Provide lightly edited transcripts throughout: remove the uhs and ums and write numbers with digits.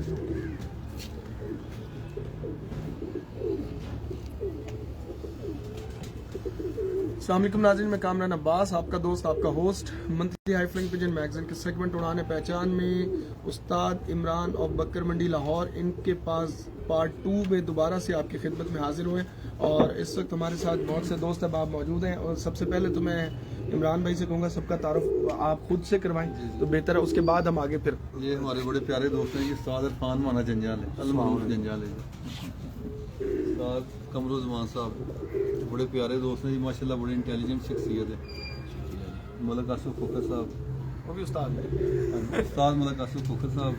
अस्सलाम वालेकुम नाज़रीन, मैं कामरान अब्बास, आपका दोस्त, आपका host. Monthly high flying pigeon magazine के सेगमेंट उड़ाने पहचान में उस्ताद इमरान और बकर मंडी लाहौर, इनके पास पार्ट 2 में दोबारा से आपकी खिदमत में हाजिर हुए। और इस वक्त हमारे साथ बहुत से दोस्त अब आप मौजूद हैं। और सबसे पहले तो मैं इमरान भाई से कहूँगा सबका तारुफ आप खुद से करवाएं तो बेहतर है, उसके बाद हम आगे फिर। ये हमारे बड़े प्यारे दोस्त हैं, ये उस्ताद इरफान माना जंजाल है, अलमारूफ जंजाल है। उस्ताद कमरुल ज़मान साहब बड़े प्यारे दोस्त हैं जी, माशाल्लाह बड़ी इंटेलिजेंट शख्सियत है। मलक आसिफ फखर साहब, वो भी उस्ताद है। उस्ताद मलक आसिफ फखर साहब,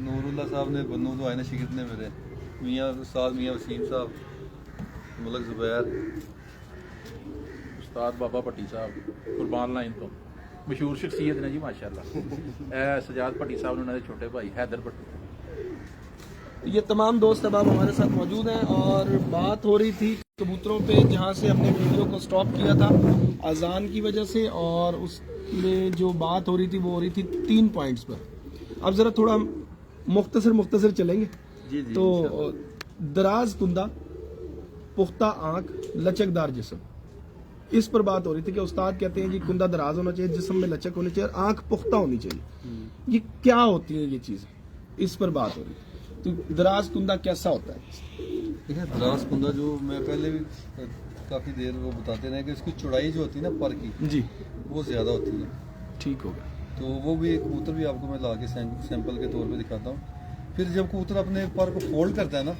नूरुल्लाह साहब ने बन्नू तो आए ना शिगिर्द ने मेरे, मियाँ उस्ताद मियाँ वसीम साहब, मलक ज़ुबैर, उस्ताद बाबा भट्टी साहब कुर्बान लाइन तो मशहूर शख्सियत ने जी माशाल्लाह। सजाद भट्टी साहब ने उन्होंने छोटे भाई हैदर भट्टी। ये तमाम दोस्त अब आप हमारे साथ मौजूद हैं। और बात हो रही थी कबूतरों पे, जहाँ से हमने वीडियो को स्टॉप किया था अजान की वजह से, और उसमें जो बात हो रही थी वो हो रही थी 3 पॉइंट्स पर। अब ज़रा थोड़ा मुख्तसर चलेंगे। जी तो दराज कुंदा, पुख्ता आँख, लचकदार जिस्म, इस पर बात हो रही थी कि उस्ताद कहते हैं जी कुंदा दराज होना चाहिए, जिस्म में लचक होनी चाहिए और आँख पुख्ता होनी चाहिए। ये क्या होती है ये चीज़, इस पर बात हो रही थी। तो दराज कुंदा कैसा होता है? देखिए दराज कुंदा जो मैं पहले भी काफ़ी देर वो बताते रहे कि इसकी चौड़ाई जो होती है ना पर की जी वो ज़्यादा होती है। ठीक हो गया। तो वो भी एक कबूतर भी आपको मैं ला के सैंपल के तौर पे दिखाता हूँ। फिर जब कबूतर अपने पर को फोल्ड करता है ना,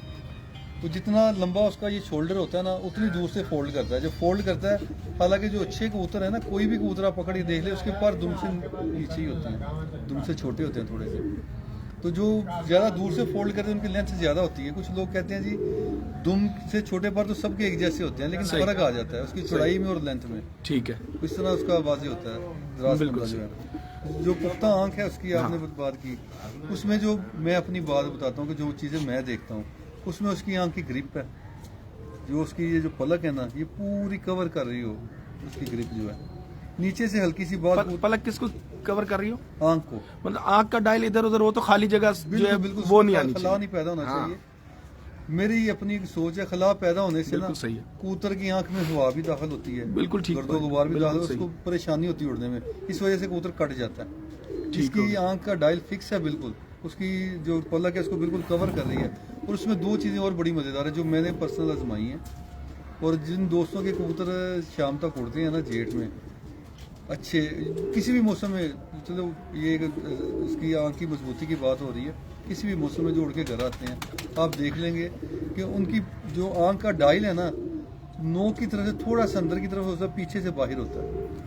तो जितना लंबा उसका ये शोल्डर होता है ना उतनी दूर से फोल्ड करता है। जब फोल्ड करता है, हालांकि जो अच्छे कबूतर है ना, कोई भी कबूतर आप पकड़ के देख ले उसके पर दुम से नीचे ही होते हैं, दुम से छोटे होते हैं थोड़े से। तो जो ज़्यादा दूर से फोल्ड करते हैं उनकी लेंथ ज़्यादा होती है। कुछ लोग कहते हैं जी दुम से छोटे पर तो सबके एक जैसे होते हैं, लेकिन फर्क आ जाता है उसकी चौड़ाई में और लेंथ में। ठीक है, इस तरह उसका वाज़ेह होता है दराज कुंदा जो है। जो पुख्ता आँख है उसकी आपने बात की, उसमें जो मैं अपनी बात बताता हूँ कि जो चीज़ें मैं देखता हूँ उसमें उसकी आँख की ग्रिप है, जो उसकी ये जो पलक है ना, ये पूरी कवर कर रही हो उसकी ग्रिप जो है। नीचे से हल्की सी बात पलक किसको कवर कर रही हो? आँख को, मतलब आँख का डायल इधर उधर हो तो खाली जगह जो है बिल्कुल वो नहीं आनी खला चाहिए। नहीं पैदा होना चाहिए। मेरी अपनी सोच है, खला पैदा होने से ना सही है, कबूतर की आंख में हवा भी दाखिल होती है, बिल्कुल ठीक, गर्दो गुबार भी दाखिल, उसको परेशानी होती है उड़ने में, इस वजह से कबूतर कट जाता है। जिसकी आंख का डायल फिक्स है बिल्कुल, उसकी जो पलक है उसको बिल्कुल कवर कर रही है। और उसमें 2 चीज़ें और बड़ी मज़ेदार है जो मैंने पर्सनल आजमाई हैं। और जिन दोस्तों के कबूतर शाम तक उड़ते हैं ना जेठ में अच्छे, किसी भी मौसम में, चलो ये उसकी आँख की मजबूती की बात हो रही है, किसी भी मौसम में जो उड़ के घर आते हैं आप देख लेंगे कि उनकी जो आँख का डायल है ना, नोक की तरफ से थोड़ा सा अंदर की तरफ होता है, पीछे से बाहर होता है,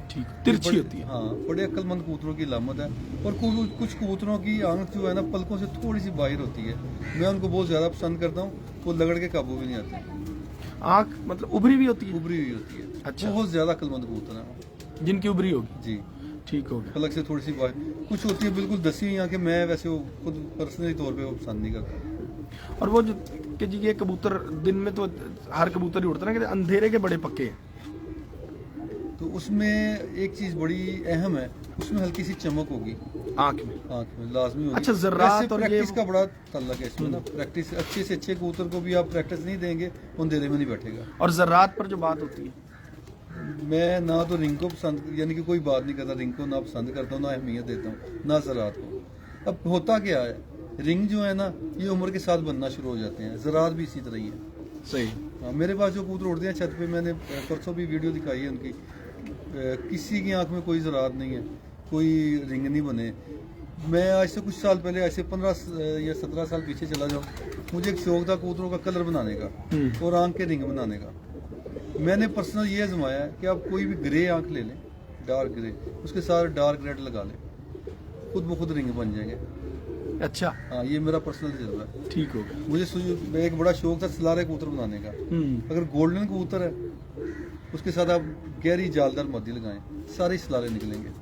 ठीक तिरछी होती है। हाँ, बड़े अक्लमंद कबूतरों की अलामत है। और कुछ कबूतरों की आँख जो है ना पलकों से थोड़ी सी बाहर होती है, मैं उनको बहुत ज़्यादा पसंद करता हूँ, वो लगड़ के काबू भी नहीं आते। आँख मतलब उभरी भी होती है? उभरी हुई होती है। अच्छा, बहुत ज़्यादा अक्लमंद कबूतर है जिनकी उभरी होगी। जी, ठीक हो गया। पलक से थोड़ी सी बाहर, कुछ होती है बिल्कुल दसी हुई आँखें, मैं वैसे वो खुद पर्सनली तौर पे वो पसंद नहीं करता। और वो जो कि जी ये कबूतर दिन में तो हर कबूतर ही उड़ता है ना, कि अंधेरे के बड़े पक्के हैं, तो उसमें एक चीज़ बड़ी अहम है, उसमें हल्की सी चमक होगी आँख में लाजमी होगी। अच्छा, ज़र्रात और प्रैक्टिस का बड़ा तल्लक है इसमें ना, प्रैक्टिस अच्छे से अच्छे कबूतर को भी आप प्रैक्टिस नहीं देंगे वो अंधेरे में नहीं बैठेगा। और ज़र्रात पर जो बात होती है, मैं ना तो रिंग को पसंद, यानी कि कोई बात नहीं करता, रिंग को ना पसंद करता हूँ, ना अहमियत देता हूँ, ना ज़रात को। अब होता क्या है, रिंग जो है ना ये उम्र के साथ बनना शुरू हो जाते हैं, ज़रात भी इसी तरह ही है। सही। हाँ, मेरे पास जो कबूतर उड़ते हैं छत पे, मैंने परसों भी वीडियो दिखाई है उनकी, किसी की आंख में कोई ज़रात नहीं है, कोई रिंग नहीं बने। मैं आज से कुछ साल पहले, ऐसे 15 या 17 साल पीछे चला जाऊँ, मुझे एक शौक था कबूतरों का कलर बनाने का और आंख के रिंग बनाने का। मैंने पर्सनल ये आजमाया है कि आप कोई भी ग्रे आंख ले लें, डार्क ग्रे, उसके साथ डार्क रेड लगा लें, खुद ब खुद रिंग बन जाएंगे। अच्छा, हाँ, ये मेरा पर्सनल तजुर्बा है। ठीक हो गया। मुझे एक बड़ा शौक था सलारे कबूतर बनाने का। अगर गोल्डन कबूतर है उसके साथ आप गहरी जालदार मद्दी लगाएं, सारे सलारे निकलेंगे।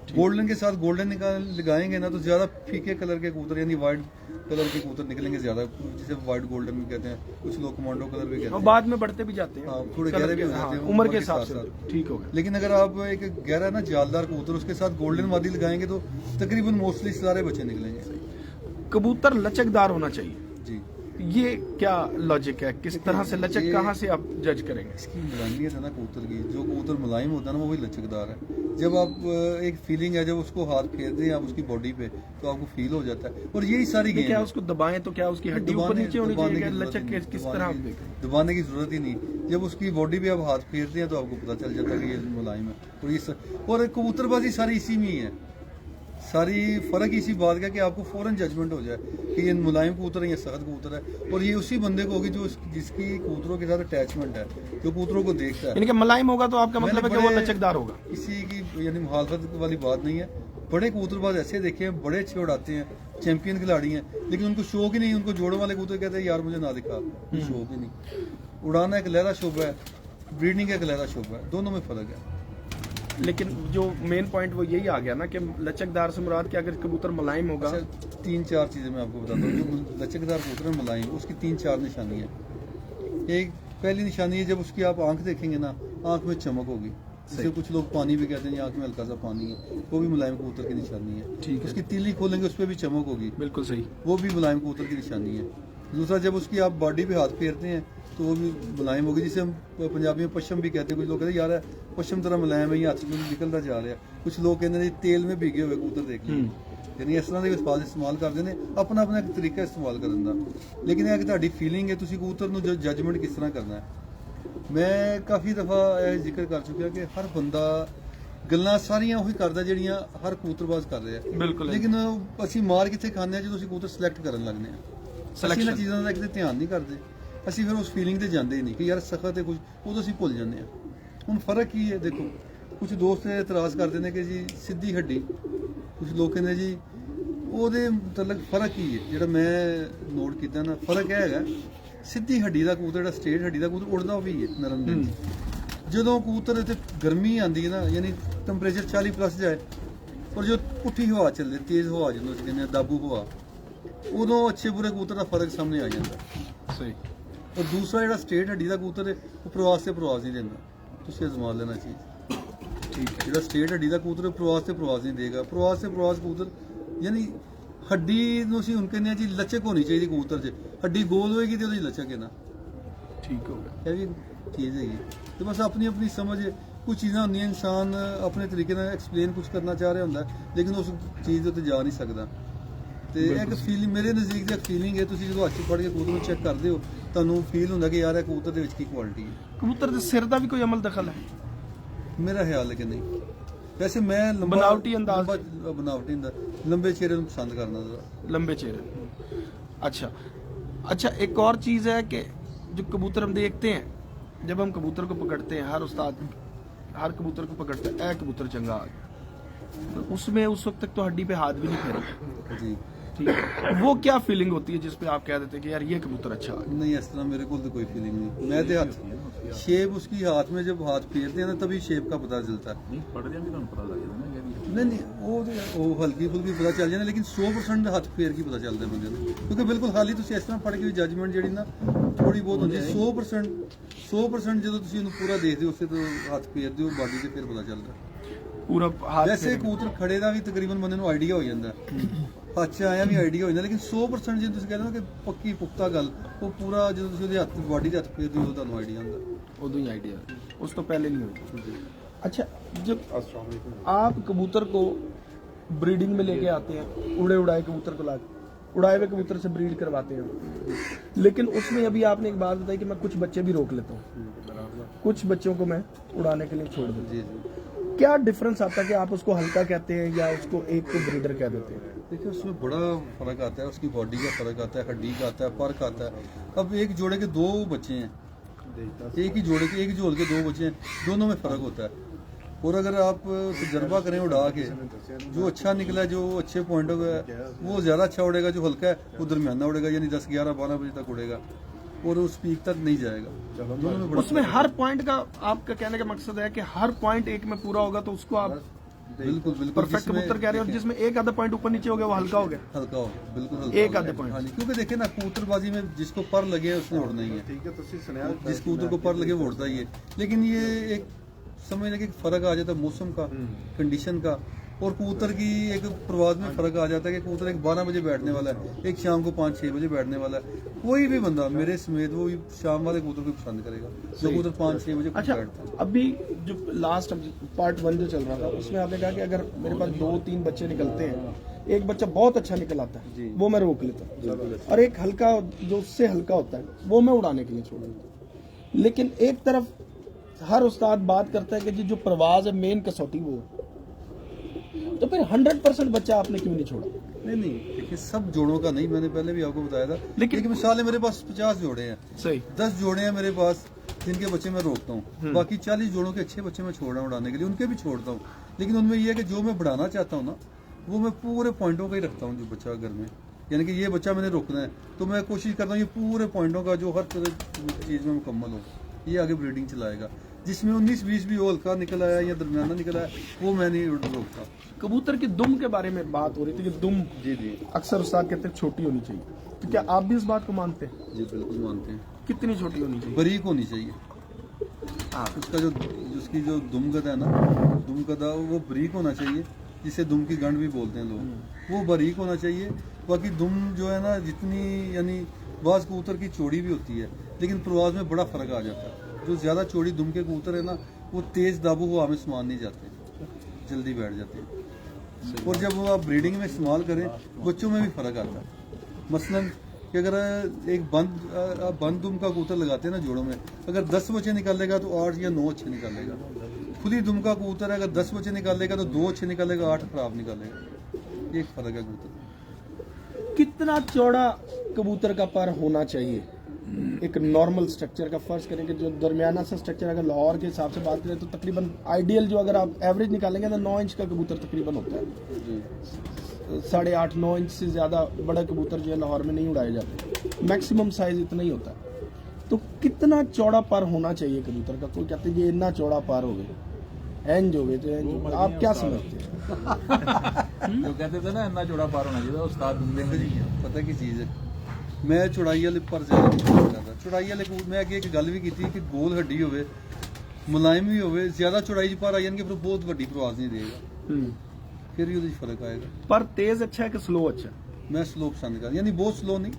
गोल्डन के साथ गोल्डन लगाएंगे ना तो ज़्यादा फीके कलर के कबूतर, यानी वाइट कलर के कबूतर निकलेंगे ज़्यादा, जिसे वाइट गोल्डन भी कहते हैं, कुछ लोग कमांडो कलर भी कहते हैं। बाद में बढ़ते भी जाते हैं, हाँ, थोड़े गहरे भी हो जाते हैं उम्र के हिसाब से। ठीक हो गया। लेकिन अगर आप एक गहरा ना जालदार कबूतर उसके साथ गोल्डन मादी लगाएंगे तो तकरीबन मोस्टली सारे बच्चे निकलेंगे। कबूतर लचकदार होना चाहिए, जी। ये क्या लॉजिक है? किस तरह से लचक, ये- कहाँ से आप जज करेंगे? इसकी मुलायमियत है ना कबूतर की, जो कबूतर मुलायम होता है ना वो भी लचकदार है। जब आप एक फीलिंग है, जब उसको हाथ फेरते हैं आप उसकी बॉडी पे तो आपको फील हो जाता है। और यही सारी नहीं, गेम क्या है। उसको दबाएं तो क्या उसकी हड्डी ऊपर नीचे होनी चाहिए? क्या लचक किस तरह आप देखें? दबाने की जरूरत ही नहीं। जब उसकी बॉडी पे आप हाथ फेरते हैं तो आपको पता चल जाता है कि ये मुलायम है। और और कबूतरबाजी सारी इसी में ही है, सारी फर्क इसी बात का कि आपको फौरन जजमेंट हो जाए कि ये मुलायम कबूतर है या सख्त कबूतर है। और ये उसी बंदे को होगी जो जिसकी कबूतरों के साथ अटैचमेंट है, जो कबूतरों को देखता है। यानी कि मुलायम होगा तो आपका मतलब है कि वो बड़े- लचकदार होगा। किसी की यानी मुखालफत वाली बात नहीं है। बड़े कबूतरबाज ऐसे देखे हैं, बड़े अच्छे उड़ाते हैं, चैंपियन खिलाड़ी हैं, लेकिन उनको शौक ही नहीं। उनको जोड़ों वाले कबूतर कहते हैं यार मुझे ना दिखा, शौक ही नहीं। उड़ाना एक लहरा शोभा है, ब्रीडिंग एक लहरा शोभा है, दोनों में फर्क है। लेकिन जो मेन पॉइंट वो यही आ गया ना कि लचकदार से मुराद कि अगर कबूतर मुलायम होगा। अच्छा, 3-4 चीजें मैं आपको बताता हूँ। जो लचकदार कबूतर है मुलायम, उसकी 3-4 निशानी है। एक पहली निशानी है जब उसकी आप आंख देखेंगे ना, आंख में चमक होगी, जिसे कुछ लोग पानी भी कहते हैं, आंख में हल्का सा पानी है, वो भी मुलायम कबूतर की निशानी है। ठीक है। उसकी तीली खोलेंगे उस पर भी चमक होगी, बिल्कुल सही। वो भी मुलायम कबूतर की निशानी है। दूसरा, जब उसकी आप बॉडी पे हाथ फेरते हैं तो वो भी मुलायम होगी, जिसे हम पंजाबी में पश्चिम भी कहते हैं। कुछ लोग कहते हैं यार पश्चिम तरह मुलायम है, ये हाथ से निकलता जा रहा है। कुछ लोग कहते हैं तेल में भीगे हुए कबूतर देख लिए, यानी इस तरह के अल्फाज इस्तेमाल करते हैं, अपना अपना एक तरीका इस्तेमाल करने का। लेकिन ਇਹ ਕਿ ਤੁਹਾਡੀ ਫੀਲਿੰਗ ਹੈ, ਤੁਸੀਂ ਕਬੂतर ਨੂੰ ਜਜਮੈਂਟ ਕਿਸ ਤਰ੍ਹਾਂ ਕਰਨਾ ਹੈ। ਮੈਂ ਕਾਫੀ ਦਫਾ ਇਹ ਜ਼ਿਕਰ ਕਰ ਚੁੱਕਿਆ ਕਿ ਹਰ ਬੰਦਾ ਗੱਲਾਂ ਸਾਰੀਆਂ ਉਹੀ ਕਰਦਾ ਜਿਹੜੀਆਂ ਹਰ ਕਬੂਤਰਬਾਜ਼ ਕਰ ਰਿਹਾ ਹੈ। ਬਿਲਕੁਲ। ਲੇਕਿਨ ਅਸੀਂ ਮਾਰ ਕਿੱਥੇ ਖਾਂਦੇ ਆ ਜਦੋਂ ਅਸੀਂ ਕਬੂਤਰ ਸਿਲੈਕਟ ਕਰਨ ਲੱਗਦੇ ਆ। ਅਸੀਂ ਇਹਨਾਂ ਚੀਜ਼ਾਂ ਦਾ ਕਿਤੇ ਧਿਆਨ ਨਹੀਂ ਕਰਦੇ, ਅਸੀਂ ਫਿਰ ਉਸ ਫੀਲਿੰਗ ਤੇ ਜਾਂਦੇ ਹੀ ਨਹੀਂ ਕਿ ਯਾਰ ਸਖਤ ਹੈ ਕੁਝ, ਉਦੋਂ ਅਸੀਂ ਭੁੱਲ ਜਾਂਦੇ ਆ। ਹੁਣ ਫਰਕ ਕੀ ਹੈ ਦੇਖੋ, ਕੁਝ ਦੋਸਤ ਇਤਰਾਜ਼ ਕਰਦੇ ਨੇ ਕਿ ਜੀ ਸਿੱਧੀ ਹੱਡੀ, ਕੁਝ ਲੋਕ ਕਹਿੰਦੇ ਜੀ ਉਹਦੇ ਮਤਲਬ ਫਰਕ ਕੀ ਹੈ। ਜਿਹੜਾ ਮੈਂ ਨੋਟ ਕੀਤਾ ਨਾ, ਫਰਕ ਇਹ ਹੈਗਾ ਸਿੱਧੀ ਹੱਡੀ ਦਾ ਕਬੂਤਰ, ਜਿਹੜਾ ਸਟ੍ਰੇਟ ਹੱਡੀ ਦਾ ਕਬੂਤਰ ਉੜਦਾ ਵੀ ਹੈ ਨਰਮ ਦਿਲ 'ਚ। ਜਦੋਂ ਕਬੂਤਰ ਤੇ ਗਰਮੀ ਆਉਂਦੀ ਹੈ ਨਾ, ਯਾਨੀ ਟੈਂਪਰੇਚਰ 40 ਪਲੱਸ ਜਾਏ, ਔਰ ਜੋ ਪੁੱਠੀ ਹਵਾ ਚੱਲਦੀ, ਤੇਜ਼ ਹਵਾ ਜਿਹਨੂੰ ਅਸੀਂ ਕਹਿੰਦੇ ਆ ਦਾਬੂ ਹਵਾ, ਉਦੋਂ ਅੱਛੇ ਬੁਰੇ ਕਬੂਤਰ ਦਾ ਫਰਕ ਸਾਹਮਣੇ ਆ ਜਾਂਦਾ। ਸਹੀ। ਔਰ ਦੂਸਰਾ ਜਿਹੜਾ ਸਟ੍ਰੇਟ ਹੱਡੀ ਦਾ ਕਬੂਤਰ ਹੈ ਉਹ ਪ੍ਰਵਾਸ ਤੇ ਪ੍ਰਵਾਸ ਨਹੀਂ ਦਿੰਦਾ, ਤੁਸੀਂ ਅਜ਼ਮਾ ਲੈਣਾ ਚੀਜ਼। ਠੀਕ ਹੈ। ਜਿਹੜਾ ਸਟ੍ਰੇਟ ਹੱਡੀ ਦਾ ਕਬੂਤਰ ਪ੍ਰਵਾਸ ਤੇ ਪ੍ਰਵਾਸ ਨਹੀਂ ਦੇਗਾ। ਪ੍ਰਵਾਸ ਤੇ ਪ੍ਰਵਾਸ ਕਬੂਤਰ ਯਾਨੀ ਹੱਡੀ ਨੂੰ ਅਸੀਂ ਹੁਣ ਕਹਿੰਦੇ ਆ ਜੀ ਲਚਕ ਹੋਣੀ ਚਾਹੀਦੀ ਕਬੂਤਰ 'ਚ। ਹੱਡੀ ਗੋਲ ਹੋਏਗੀ ਤੇ ਉਹਦੀ ਲਚਕ ਹੈ ਨਾ, ਠੀਕ ਹੋ ਗਿਆ। ਇਹ ਵੀ ਚੀਜ਼ ਹੈਗੀ। ਤੇ ਬਸ ਆਪਣੀ ਆਪਣੀ ਸਮਝ, ਕੁਝ ਚੀਜ਼ਾਂ ਹੁੰਦੀਆਂ ਇਨਸਾਨ ਆਪਣੇ ਤਰੀਕੇ ਨਾਲ ਐਕਸਪਲੇਨ ਕੁਝ ਕਰਨਾ ਚਾਹ ਰਿਹਾ ਹੁੰਦਾ, ਲੇਕਿਨ ਉਸ ਚੀਜ਼ ਦੇ ਉੱਤੇ ਜਾ ਨਹੀਂ ਸਕਦਾ। ਤੇ ਇੱਕ ਫੀਲਿੰਗ ਮੇਰੇ ਨਜ਼ਦੀਕ ਦੀ ਇੱਕ ਫੀਲਿੰਗ ਹੈ, ਤੁਸੀਂ ਜਦੋਂ ਹੱਥ 'ਚ ਫੜ ਕੇ ਕਬੂਤਰ ਨੂੰ ਚੈੱਕ ਕਰਦੇ ਹੋ ਤੁਹਾਨੂੰ ਫੀਲ ਹੁੰਦਾ ਕਿ ਯਾਰ ਇਹ ਕਬੂਤਰ ਦੇ ਵਿੱਚ ਕੀ ਕੁਆਲਿਟੀ ਹੈ। ਕਬੂਤਰ ਦੇ ਸਿਰ ਦਾ ਵੀ ਕੋਈ ਅਮਲ ਦਖਲ ਹੈ? ਮੇਰਾ ਖਿਆਲ ਹੈ ਕਿ ਨਹੀਂ। ਵੈਸੇ ਮੈਂ ਲੰਬਾ बनावटी अंदाज। बनावटी अंदाज, लंबे चेहरे ਨੂੰ ਪਸੰਦ ਕਰਨਾ ਜ਼ਰਾ। लंबे चेहरे। अच्छा अच्छा, एक और चीज़ है कि जो कबूतर हम देखते हैं, जब हम कबूतर को पकड़ते हैं, हर उस्ताद हर कबूतर को पकड़ता है, ए कबूतर चंगा आ गया, तो उसमें उस वक्त तक तो हड्डी पे हाथ भी नहीं फेरा। जी। ठीक है। वो क्या फीलिंग होती है जिसपे आप कह देते हैं कि यार ये कबूतर अच्छा आ गया? नहीं, इस तरह मेरे को तो कोई फीलिंग नहीं। मैं तो हाथ शेप उसकी हाथ में जब हाथ फेरते हैं ना तभी शेप का पता चलता है। ਨਹੀਂ ਪੜਦੇ ਵੀ ਤੁਹਾਨੂੰ ਪਤਾ ਲੱਗ ਜਾਂਦਾ ਨਾ ਕਿ नहीं वो हल्की फुल्की पता चल जाना, लेकिन 100% हथ फेर की पता चलता है बंदे ਨੂੰ, क्योंकि बिल्कुल खाली ਤੁਸੀਂ ਇਸ ਤਰ੍ਹਾਂ ਪੜ ਕੇ ਜਜਮੈਂਟ ਜਿਹੜੀ ਨਾ ਥੋੜੀ ਬਹੁਤ ਹੁੰਦੀ ਹੈ। 100% ਜਦੋਂ ਤੁਸੀਂ ਉਹਨੂੰ ਪੂਰਾ ਦੇਖਦੇ ਹੋ ਉਸੇ ਤੋਂ ਹੱਥ ਫੇਰਦੇ ਹੋ ਬਾਡੀ ਤੇ ਫਿਰ ਪਤਾ ਚੱਲਦਾ। पूरा हाथ ਵੈਸੇ फेरेंगे। ਕਬੂਤਰ ਖੜੇ ਦਾ ਵੀ ਤਕਰੀਬਨ ਬੰਦੇ ਨੂੰ ਆਈਡੀਆ ਹੋ ਜਾਂਦਾ, ਹੱਥ 'ਚ ਆਇਆ ਵੀ ਆਈਡੀਆ ਹੋ ਜਾਂਦਾ, ਲੇਕਿਨ 100% ਜੇ ਤੁਸੀਂ ਕਹਿੰਦੇ ਹੋ ਕਿ ਪੱਕੀ ਪੁਖਤਾ ਗੱਲ, ਉਹ ਪੂਰਾ ਜਦੋਂ ਤੁਸੀਂ ਉਹਦੇ ਹੱਥ ਬਾਡੀ ਦੇ ਹੱਥ ਫੇਰਦੇ ਹੋ ਤੁਹਾਨੂੰ ਆਈਡੀਆ ਹੁੰਦਾ। उਦੋਂ ही आइडिया, उस तो पहले नहीं होती। अच्छा, जब आप कबूतर को ब्रीडिंग में लेके आते हैं, उड़े उड़ाए कबूतर को ला उड़ाए हुए कबूतर से ब्रीड करवाते हैं, लेकिन उसमें अभी आपने एक बात बताई कि मैं कुछ बच्चे भी रोक लेता हूँ, कुछ बच्चों को मैं उड़ाने के लिए छोड़ देता जी हूँ। जी। क्या डिफरेंस आता है कि आप उसको हल्का कहते हैं या उसको एक को ब्रीडर कह देते हैं? देखिए उसमें बड़ा फर्क आता है, उसकी बॉडी का फर्क आता है, हड्डी का आता है, फर्क आता है। अब एक जोड़े के 2 बच्चे हैं, एक ही जोड़े के 2 बच्चे हैं, दोनों में फर्क होता है। और अगर आप तजर्बा करें उड़ा के, जो अच्छा निकला है, जो अच्छे पॉइंट है वो ज़्यादा अच्छा उड़ेगा, जो हल्का है वो दरमियाना उड़ेगा, यानी 10, 11, 12 बजे तक उड़ेगा और उस पीक तक नहीं जाएगा। दोनों में बड़ा उसमें हर पॉइंट का आपका कहने का मकसद है कि हर पॉइंट एक में पूरा होगा तो उसको आप बिल्कुल बिल्कुल परफेक्ट जिसमें- कबूतर कह रहे हैं, और जिसमें एक आधा पॉइंट ऊपर नीचे हो गया वो हल्का हो गया। हल्का हो, बिल्कुल हल्का एक हो। आधे point। हाँ जी, क्योंकि देखिए ना कबूतरबाजी में जिसको पर लगे उसने उड़ना ही है, जिस कबूतर को पर लगे वो उड़ता ही है। लेकिन ये एक समझने के फर्क आ जाता है मौसम का, कंडीशन का, और कबूतर की एक प्रवाज में फर्क आ जाता है कि कबूतर एक 12 बजे बैठने वाला है, एक शाम को 5-6 बजे बैठने वाला है। कोई भी बंदा मेरे समेत वो भी शाम वाले कबूतर को पसंद करेगा जो कबूतर 5-6 बजे अच्छा, बैठता है। अभी जो लास्ट पार्ट 1 जो चल रहा था उसमें आपने कहा कि अगर मेरे पास 2-3 बच्चे निकलते हैं, एक बच्चा बहुत अच्छा निकल आता जी। है वो मैं रोक लेता हूँ, और एक हल्का जो उससे हल्का होता है वो मैं उड़ाने के लिए छोड़ देता हूँ। लेकिन एक तरफ हर उस्ताद बात करता है कि जी जो प्रवाज है मेन कसौटी वो है। तो फिर 100% बच्चा आपने क्यों नहीं छोड़ा? नहीं देखिए, सब जोड़ों का नहीं, मैंने पहले भी आपको बताया था। लेकिन मिसाल है, मेरे पास 50 जोड़े हैं, सही 10 जोड़े हैं मेरे पास जिनके बच्चे मैं रोकता हूँ, बाकी 40 जोड़ों के अच्छे बच्चे मैं छोड़ रहा हूँ उड़ाने के लिए, उनके भी छोड़ता हूँ। लेकिन उनमें ये है कि जो मैं बढ़ाना चाहता हूँ ना, वो मैं पूरे पॉइंटों का ही रखता हूँ। जो बच्चा घर में, यानी कि ये बच्चा मैंने रोकना है, तो मैं कोशिश करता हूँ ये पूरे पॉइंटों का जो हर तरह चीज़ में मुकम्मल हो, ये आगे ब्रीडिंग चलाएगा। जिसमें 19-20 भी वो हल्का निकल आया या दरमियाना निकल आया, वो मैं नहीं रोकता। कबूतर की दुम के बारे में बात हो रही थी कि दुम जी अक्सर उस्ताद कहते हैं छोटी होनी चाहिए, तो क्या आप भी इस बात को मानते हैं? जी, बिल्कुल मानते हैं। कितनी छोटी होनी चाहिए? बारीक होनी चाहिए। उसका जो उसकी जो दुम गदा है ना, दुम गदा वो बारीक होना चाहिए, जिसे दुम की गंड भी बोलते हैं लोग, वो बारीक होना चाहिए। बाकी दुम जो है ना, जितनी यानी बाज कबूतर की चौड़ी भी होती है, लेकिन प्रवाज में बड़ा फर्क आ जाता है। जो ज़्यादा चौड़ी दुम के कबूतर है ना, वो तेज़ दाबू हवा में समान नहीं जाते, जल्दी बैठ जाते हैं। और जब वो आप ब्रीडिंग में इस्तेमाल करें, बच्चों में भी फ़र्क आता है। मसलन कि अगर एक बंद दुम का कबूतर लगाते हैं ना जोड़ों में, अगर 10 बच्चे निकालेगा तो 8 या 9 अच्छे निकालेगा। खुली दुम का कबूतर है, अगर 10 बच्चे निकालेगा तो 2 अच्छे निकालेगा, 8 खराब निकालेगा। ये एक फ़र्क है कबूतर। कितना चौड़ा कबूतर का पर होना चाहिए? एक नॉर्मल स्ट्रक्चर का फर्ज करेंगे, जो दरमियाना सा स्ट्रक्चर, अगर लाहौर के हिसाब से बात करें तो तकरीबन आइडियल जो अगर आप एवरेज निकालेंगे तो 9 इंच का कबूतर तकरीबन होता है। 8.5-9 इंच से ज़्यादा बड़े कबूतर जो है लाहौर में नहीं उड़ाए जाते, मैक्सिमम साइज इतना ही होता है। तो कितना चौड़ा पर होना चाहिए कबूतर का? कोई कहते हैं ये इतना चौड़ा पर हो गए, एंज हो गए, तो एंज आप क्या समझते हैं? जो कहते थे ना इतना चौड़ा पार होना चाहिए, उस्ताद देखो जी, पता की चीज़ है, मैं चौड़ाई वाले पर ज़्यादा नहीं करता। चौड़ाई वाले कबूतर मैं अगे एक गल भी की थी कि गोल हड्डी होवे, मुलायम भी होवे, ज़्यादा चौड़ाई पर आ जाएंगे, फिर बहुत वड्डी प्रवाज नहीं देगा, फिर ही उसमें फर्क आएगा। पर तेज अच्छा है कि स्लो अच्छा? मैं स्लो पसंद करता, यानी बहुत स्लो नहीं।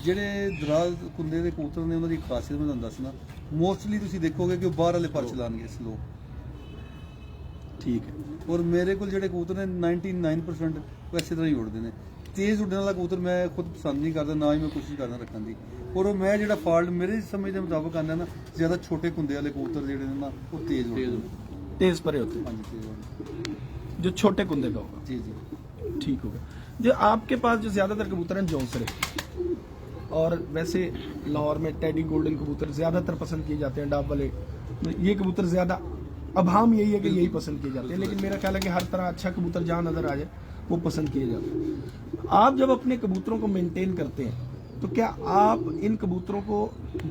ਜਿਹੜੇ ਦਰਾਜ਼ ਕੁੰਦੇ ਦੇ ਕਬੂਤਰ ਨੇ ਉਹਨਾਂ ਦੀ ਖਾਸੀਅਤ ਮੈਂ ਤੁਹਾਨੂੰ ਦੱਸਣਾ, ਮੋਸਟਲੀ ਤੁਸੀਂ ਦੇਖੋਗੇ ਕਿ ਉਹ ਬਾਹਰ ਵਾਲੇ ਪਰ ਚਲਾਣਗੇ ਸਲੋ। ਠੀਕ ਹੈ। ਔਰ ਮੇਰੇ ਕੋਲ ਜਿਹੜੇ ਕਬੂਤਰ ਨੇ 99% ਉਹ ਇਸੇ ਤਰ੍ਹਾਂ ਹੀ ਉੜਦੇ ਨੇ। ਤੇਜ਼ ਉੱਡਣ ਵਾਲਾ ਕਬੂਤਰ ਮੈਂ ਖੁਦ ਪਸੰਦ ਨਹੀਂ ਕਰਦਾ, ਨਾ ਹੀ ਮੈਂ ਕੋਸ਼ਿਸ਼ ਕਰਦਾ ਰੱਖਣ ਦੀ। ਔਰ ਉਹ ਮੈਂ ਜਿਹੜਾ ਫਾਲਟ ਮੇਰੇ ਸਮਝ ਦੇ ਮੁਤਾਬਕ ਆਉਂਦਾ ਨਾ, ਜ਼ਿਆਦਾ ਛੋਟੇ ਕੁੰਦੇ ਵਾਲੇ ਕਬੂਤਰ ਜਿਹੜੇ ਨੇ ਨਾ, ਉਹ ਤੇਜ਼ ਉੜਦੇ ਨੇ। तेज परे होते हैं, ਹਾਂਜੀ, ਤੇਜ਼ ਉੜਦੇ जो छोटे कुंदे का होगा। ਜੀ जी। ठीक होगा। जो आपके पास जो ज्यादातर कबूतर हैं जौंसरे, और वैसे लाहौर में टेडी गोल्डन कबूतर ज्यादातर पसंद किए जाते हैं, डाब वाले ये कबूतर ज्यादा, अब हम यही है कि यही पसंद किए जाते हैं, लेकिन मेरा ख्याल है कि हर तरह अच्छा कबूतर जहाँ नजर आ जाए वो पसंद किए जाते हैं। आप जब अपने कबूतरों को मेंटेन करते हैं तो क्या आप इन कबूतरों को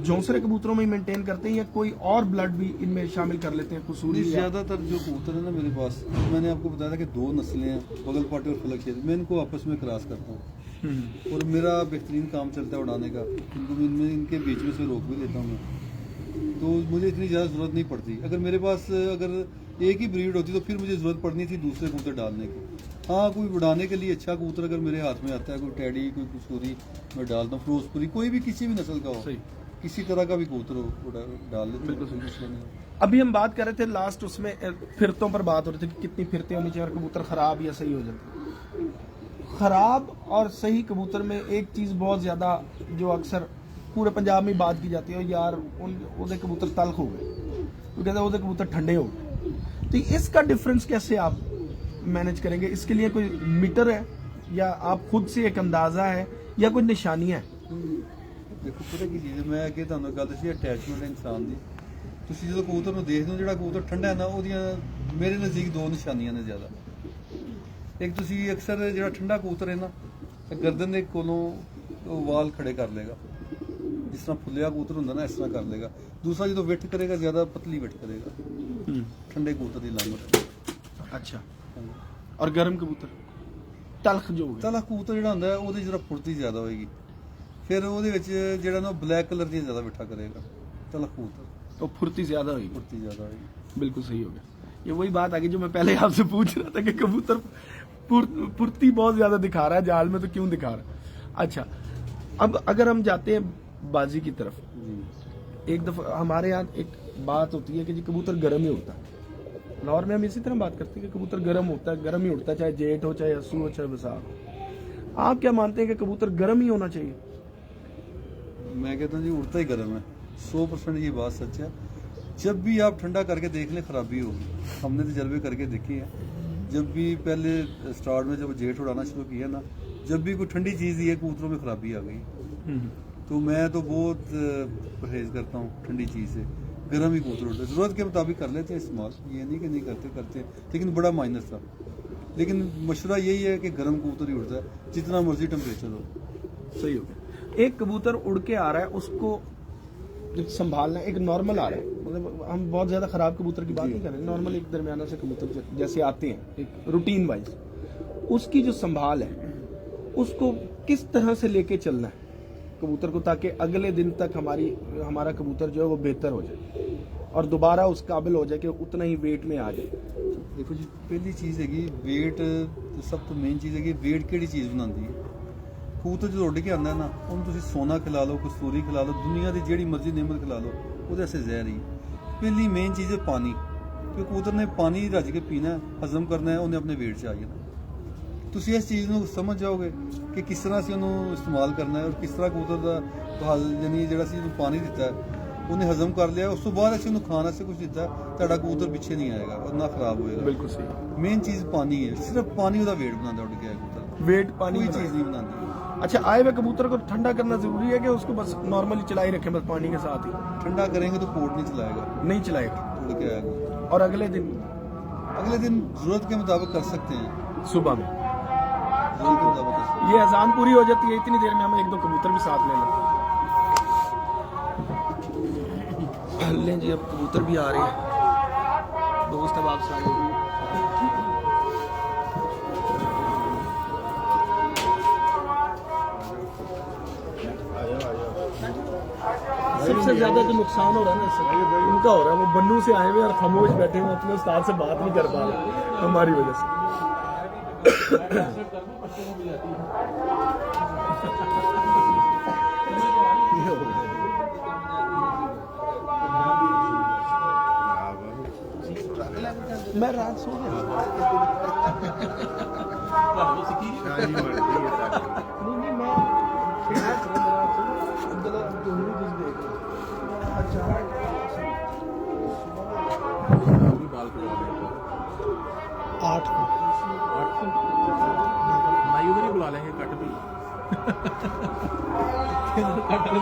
जौंसरे कबूतरों में ही मेंटेन करते हैं या कोई और ब्लड भी इनमें शामिल कर लेते हैं? कसूरी या ज़्यादातर जो कबूतर है ना मेरे पास, मैंने आपको बताया था कि 2 नस्लें हैं, बगल पाटी और फलक शेर, मैं इनको आपस में क्रॉस करता हूँ और मेरा बेहतरीन काम चलता है उड़ाने का। इनके बीच में से रोक भी लेता हूँ मैं, तो मुझे इतनी ज़्यादा ज़रूरत नहीं पड़ती। अगर मेरे पास अगर एक ही ब्रीड होती तो फिर मुझे ज़रूरत पड़नी थी दूसरे कबूतर डालने की। हाँ, कोई उड़ाने के लिए अच्छा कबूतर अगर मेरे हाथ में आता है, कोई टेडी, कोई कसूरी, मैं डालता हूँ। फिरोजपुरी, कोई भी किसी भी नस्ल का हो, किसी तरह का भी कबूतर हो डाल लेते हैं। अभी हम बात कर रहे थे लास्ट उसमें फिरतों पर बात हो रही थी कि कितनी फिरते होनी चाहिए और कबूतर खराब या सही हो जाते। खराब और सही कबूतर में एक चीज बहुत ज्यादा जो अक्सर पूरे पंजाब में बात की जाती है, यार उनके कबूतर तल्ख हो गए, तो कहते हैं उनके कबूतर ठंडे हो गए। तो इसका डिफरेंस कैसे आप मैनेज करेंगे? इसके लिए कोई मीटर है या आप खुद से एक अंदाजा है या कोई निशानियां है? देखो पता की चीज़ है, मैं अगे ਤੁਹਾਨੂੰ ਗੱਲ ਦੱਸੀ ਅਟੈਚਮੈਂਟ ਇਨਸਾਨ ਦੀ। ਤੁਸੀਂ ਜਦੋਂ ਕਬੂਤਰ ਨੂੰ ਦੇਖਦੇ ਹੋ, ਜਿਹੜਾ ਕਬੂਤਰ ਠੰਡਾ ਹੈ ਨਾ, ਉਹਦੀਆਂ ਮੇਰੇ ਨਜ਼ਦੀਕ 2 ਨਿਸ਼ਾਨੀਆਂ ਨੇ ਜ਼ਿਆਦਾ। ਇੱਕ ਤੁਸੀਂ ਅਕਸਰ ਜਿਹੜਾ ਠੰਡਾ ਕਬੂਤਰ ਹੈ ਨਾ, ਗਰਦਨ ਦੇ ਕੋਲੋਂ ਵਾਲ ਖੜੇ ਕਰ ਲੇਗਾ, ਜਿਸ ਤਰ੍ਹਾਂ ਫੁੱਲਿਆ ਕਬੂਤਰ ਹੁੰਦਾ ਨਾ, ਇਸ ਤਰ੍ਹਾਂ ਕਰ ਲੇਗਾ। ਦੂਸਰਾ ਜਦੋਂ ਵਿਟ ਕਰੇਗਾ, ਜ਼ਿਆਦਾ ਪਤਲੀ ਵਿਟ ਕਰੇਗਾ, ਠੰਡੇ ਕਬੂਤਰ ਦੀ ਲਾਮਤ। अच्छा, और गर्म कबूतर तलख जो हो गया, ਤਲਖ ਕਬੂਤਰ ਜਿਹੜਾ ਹੁੰਦਾ ਹੈ, ਉਹਦੀ ਜਰਾ ਫੁਰਤੀ ਜ਼ਿਆਦਾ ਹੋਏਗੀ, ਫਿਰ ਉਹਦੇ ਵਿੱਚ ਜਿਹੜਾ ਨਾ ਬਲੈਕ ਕਲਰ ਦੀ ਜ਼ਿਆਦਾ ਬਿਠਾ ਕਰੇਗਾ ਤਲਖ ਕਬੂਤਰ, तो फुर्ती ज्यादा होगी। फुर्ती ज़्यादा होगी। बिल्कुल सही हो गया। ये वही बात आ गई जो मैं पहले आपसे पूछ रहा था कि कबूतर फुर्ती बहुत ज्यादा दिखा रहा है जाल में, तो क्यों दिखा रहा है। अच्छा, अब अगर हम जाते हैं बाजी की तरफ, एक दफा हमारे यहाँ एक बात होती है कि जी कबूतर गर्म ही होता है। लाहौर में हम इसी तरह बात करते हैं कि कबूतर गर्म होता है, गर्म ही उड़ता है, चाहे जेठ हो, चाहे अस्सू हो, चाहे बसाख हो। आप क्या मानते हैं कि कबूतर गर्म ही होना चाहिए? मैं कहता हूँ जी उड़ता ही गर्म है, 100% ये बात सच है। जब भी आप ठंडा करके देख लें खराबी होगी, हमने तजर्बे करके देखी है। जब भी पहले स्टार्ट में जब जेठ उड़ाना शुरू किया ना, जब भी कोई ठंडी चीज़ दी है कबूतरों में खराबी आ गई। तो मैं तो बहुत परहेज करता हूँ ठंडी चीज़ से, गर्म ही कबूतर उड़ते, ज़रूरत के मुताबिक कर लेते हैं इस्तेमाल, ये नहीं कि नहीं करते, लेकिन बड़ा माइनस था। लेकिन मशवरा यही है कि गर्म कबूतर ही उड़ता है, जितना मर्जी टेम्परेचर हो। सही हो गया। एक कबूतर उड़ के आ रहा है, उसको संभालना, एक नॉर्मल आ रहा है, मतलब हम बहुत ज्यादा खराब कबूतर की बात नहीं कर रहे, नॉर्मल एक दरमियाना से कबूतर जैसे आते हैं एक रूटीन वाइज, उसकी जो संभाल है उसको किस तरह से लेके चलना है कबूतर को, ताकि अगले दिन तक हमारा कबूतर जो है वो बेहतर हो जाए और दोबारा उस काबिल हो जाए कि उतना ही वेट में आ जाए। देखो जी, पहली चीज़ हैगी वेट, सब तो मेन चीज़ हैगी वेट केड़ी चीज़ बनाती है। कबूतर जो उड़ के आंदा है ना, ਉਹਨੂੰ ਤੁਸੀਂ सोना खिला लो, कस्तूरी खिला लो, दुनिया की ਜਿਹੜੀ मर्जी नेमत खिला लो, ਉਹਦੇ से जहर ही। पहली मेन चीज़ है पानी, क्योंकि कबूतर ने पानी रज के पीना है, हजम करना है, उन्हें अपने वेट से आ जाना। ਤੁਸੀਂ ਇਸ ਚੀਜ਼ ਨੂੰ ਸਮਝ ਜਾਓਗੇ ਕਿ ਕਿਸ ਤਰ੍ਹਾਂ ਅਸੀਂ ਉਹਨੂੰ ਇਸਤੇਮਾਲ ਕਰਨਾ ਹੈ, ਔਰ ਕਿਸ ਤਰ੍ਹਾਂ ਕਬੂਤਰ ਦਾ ਯਾਨੀ ਜਿਹੜਾ ਅਸੀਂ ਉਹਨੂੰ ਪਾਣੀ ਦਿੱਤਾ ਹੈ ਉਹਨੇ ਹਜ਼ਮ ਕਰ ਲਿਆ, ਉਸ ਤੋਂ ਬਾਅਦ ਅਸੀਂ ਉਹਨੂੰ ਖਾਣ ਵਾਸਤੇ ਕੁਝ ਦਿੱਤਾ, ਤੁਹਾਡਾ ਕਬੂਤਰ ਪਿੱਛੇ ਨਹੀਂ ਆਏਗਾ ਔਰ ਨਾ ਖਰਾਬ ਹੋਏਗਾ। बिल्कुल सही। मेन चीज़ पानी है, सिर्फ पानी ਉਹਦਾ वेट बनाता उड़ के कबूतर, वेट पानी कोई चीज़ नहीं बनाती। अच्छा, आए हुए कबूतर को ठंडा करना जरूरी है कि उसको बस नॉर्मली चलाई रखें बस पानी के साथ ही? ठंडा करेंगे तो कोट नहीं चलाएगा, नहीं चलाएगा उड़ के आएगा। और अगले दिन जरूरत के मुताबिक कर सकते हैं, सुबह में जरूरत के मुताबिक कर सकते हैं। ये अजान पूरी हो जाती है, इतनी देर में हम एक दो कबूतर भी साथ ले लेते हैं। लें जी, अब कबूतर भी आ रहे हैं, दोस्त अब आप सारे सबसे ज्यादा जो नुकसान हो रहा है ना इससे उनका हो रहा है, वो बन्नू से आए हुए और खामोश बैठे हुए अपने उस्ताद से बात नहीं कर पा रहे हमारी वजह से। मैं रात सो गया नहीं मैं आठ भाई उधर ही बुला लेंगे कट भी कट के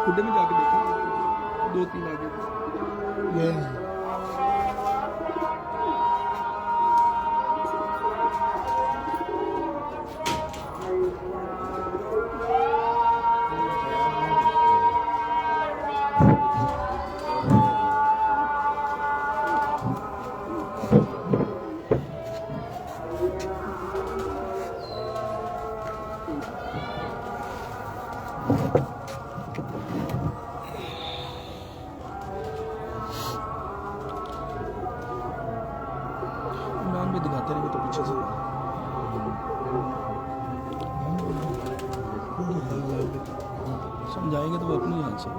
खुडे में जाके देखा, 2-3 आगे भी दिखाते रहेंगे तो पीछे से समझाएंगे तो वो अपनी हाथ से।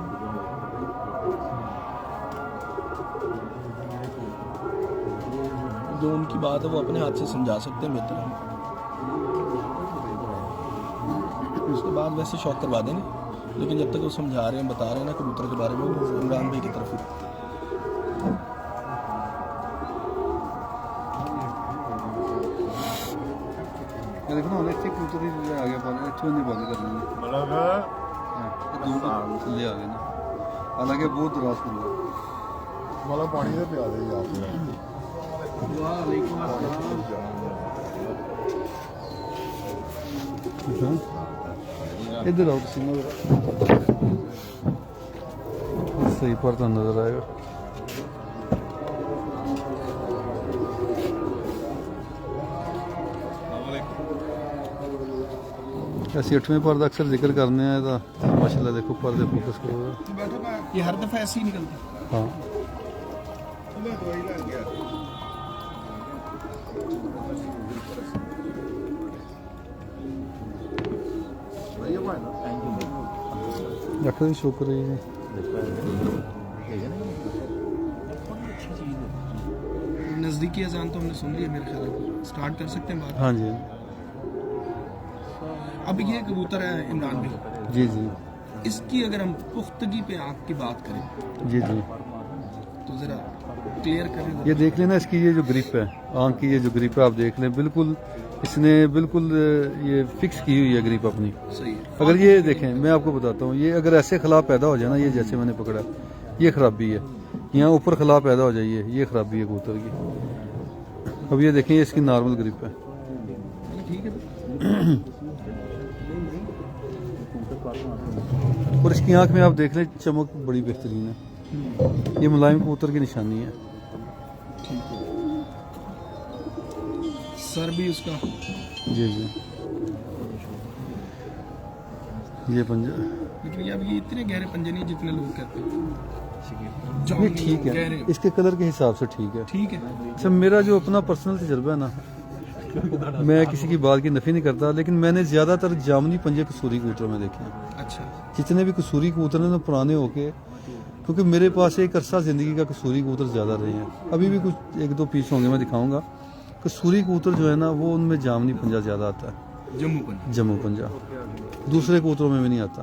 जो उनकी बात है वो अपने हाथ से समझा सकते हैं बेहतर हम, उसके बाद वैसे शौक करवा देंगे, लेकिन जब तक वो समझा रहे हैं बता रहे हैं ना कबूतर के बारे में, इमरान भाई की तरफ देखो ना इतने कबूतर ही आ गया पानी, अच्छे नहीं बंद कर लेंगे मतलब थल्ले आ गए ना, हालांकि बहुत दुरास कर मतलब पानी से प्यादे ही इधर आओ तुम, सही पर तो नजर आएगा। ऐसे 8वें पर्दा अक्सर जिक्र करने हैं तो माशाल्लाह देखो पर्दे फोकस करो। ये हर दफा ऐसे ही निकलता है। हाँ डॉक्टर शुक्र है। नजदीकी अजान तो हमने सुन लिया, मेरे ख्याल में स्टार्ट कर सकते हैं बात। हाँ जी अब ये कबूतर है इमरान भाई, जी जी इसकी अगर हम पुख्तगी पे आँख की बात करें जी जी, तो जरा क्लियर करें। ये देख लेना इसकी ये जो ग्रिप है, आंख की ये जो ग्रिप है आप देख लें, बिल्कुल इसने बिल्कुल ये फिक्स की हुई है ग्रिप अपनी। सही है। अगर ये देखें मैं आपको बताता हूँ, ये अगर ऐसे खिलाफ पैदा हो जाए ना, ये जैसे मैंने पकड़ा ये खराबी है, यहाँ ऊपर खिलाफ पैदा हो जाइए ये खराबी है कबूतर की। अब ये देखें ये इसकी नॉर्मल ग्रिप है। ठीक है। और इसकी आंख में आप देख लें चमक बड़ी बेहतरीन है, ये मुलायम कबूतर की निशानी है। ठीक है। सर भी उसका जी जी, ये पंजा लेकिन अब ये इतने गहरे पंजे नहीं जितने लोग कहते हैं। ये ठीक है, गहरे। इसके कलर के हिसाब से ठीक है। ठीक है। अच्छा मेरा जो अपना पर्सनल तजर्बा है ना, मैं किसी की बात की नफी नहीं करता, लेकिन मैंने ज्यादातर जामनी पंजे कसूरी कबूतर में देखे हैं। अच्छा। जितने भी कसूरी कबूतर हैं ना पुराने होके, क्योंकि मेरे पास एक अरसा जिंदगी का कसूरी कबूतर ज्यादा रहे हैं, अभी भी कुछ 1-2 पीस होंगे मैं दिखाऊंगा। कसूरी कबूतर जो है ना वो उनमें जामनी पंजा ज्यादा आता है, जम्मू पंजा। जम्मू पंजा दूसरे कबूतरों में भी नहीं आता।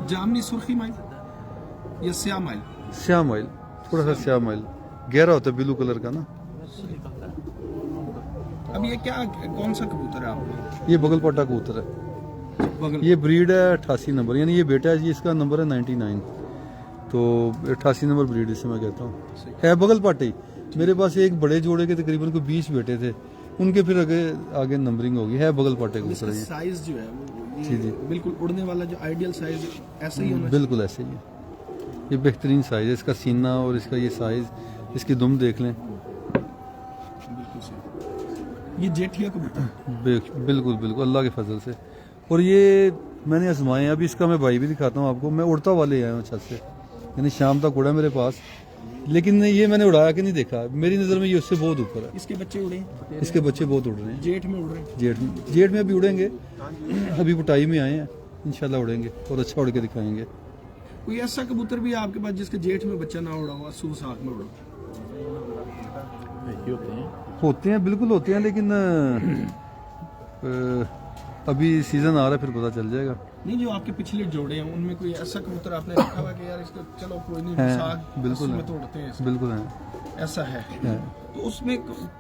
जामनी सुर्खी माइल या स्याह माइल? श्याम ऑयल, थोड़ा सा श्याम ऑयल गहरा होता है ब्लू कलर का ना। अब ये क्या कौन सा कबूतर है आपने? ये बगलपट्टा कबूतर है, बगल ये ब्रीड है 88 नंबर, यानी ये बेटा है जी, इसका नंबर है 99, तो 88 नंबर ब्रीड इसे मैं कहता हूँ। है बगलपट्टी। मेरे पास एक बड़े जोड़े के तकरीबन को 20 बेटे थे, उनके फिर आगे नंबरिंग होगी। है बगलपट्टे कबूतर है ये। साइज जो है वो जी जी, बिल्कुल उड़ने वाला जो आइडियल साइज ऐसा ही होना बिल्कुल ऐसे ही है। ये बेहतरीन साइज है इसका, सीना और इसका ये साइज, इसकी दुम देख लें, चाहिए। बिल्कुल सही। ये जेठिया कबूतर बिल्कुल बिल्कुल अल्लाह के फजल से। और ये मैंने आजमाए हैं, अभी इसका मैं भाई भी दिखाता हूँ आपको। मैं उड़ता वाले आया हूँ छत से, यानी शाम तक उड़ा मेरे पास, लेकिन ये मैंने उड़ाया कि नहीं देखा, मेरी नज़र में ये उससे बहुत ऊपर है। इसके बच्चे उड़े हैं? इसके बच्चे बहुत उड़ रहे हैं, जेठ में उड़ रहे हैं। जेठ में अभी उड़ेंगे, अभी बुटाई में आए हैं, इंशाल्लाह उड़ेंगे और अच्छा उड़ के दिखाएंगे। कोई ऐसा कबूतर भी है आपके पास जिसके जेठ में बच्चा ना उड़ा हुआ, सुबह में उड़ा? होते हैं, बिल्कुल होते हैं, लेकिन अभी सीजन आ रहा है फिर पता चल जाएगा। नहीं, जो आपके पिछले जोड़े हैं उनमें कोई ऐसा कबूतर आपने रखा हुआ कि यार इसको चलो कोई नहीं, है, साग बिल्कुल में है। तोड़ते हैं इसको? बिल्कुल है, ऐसा है। तो उसमें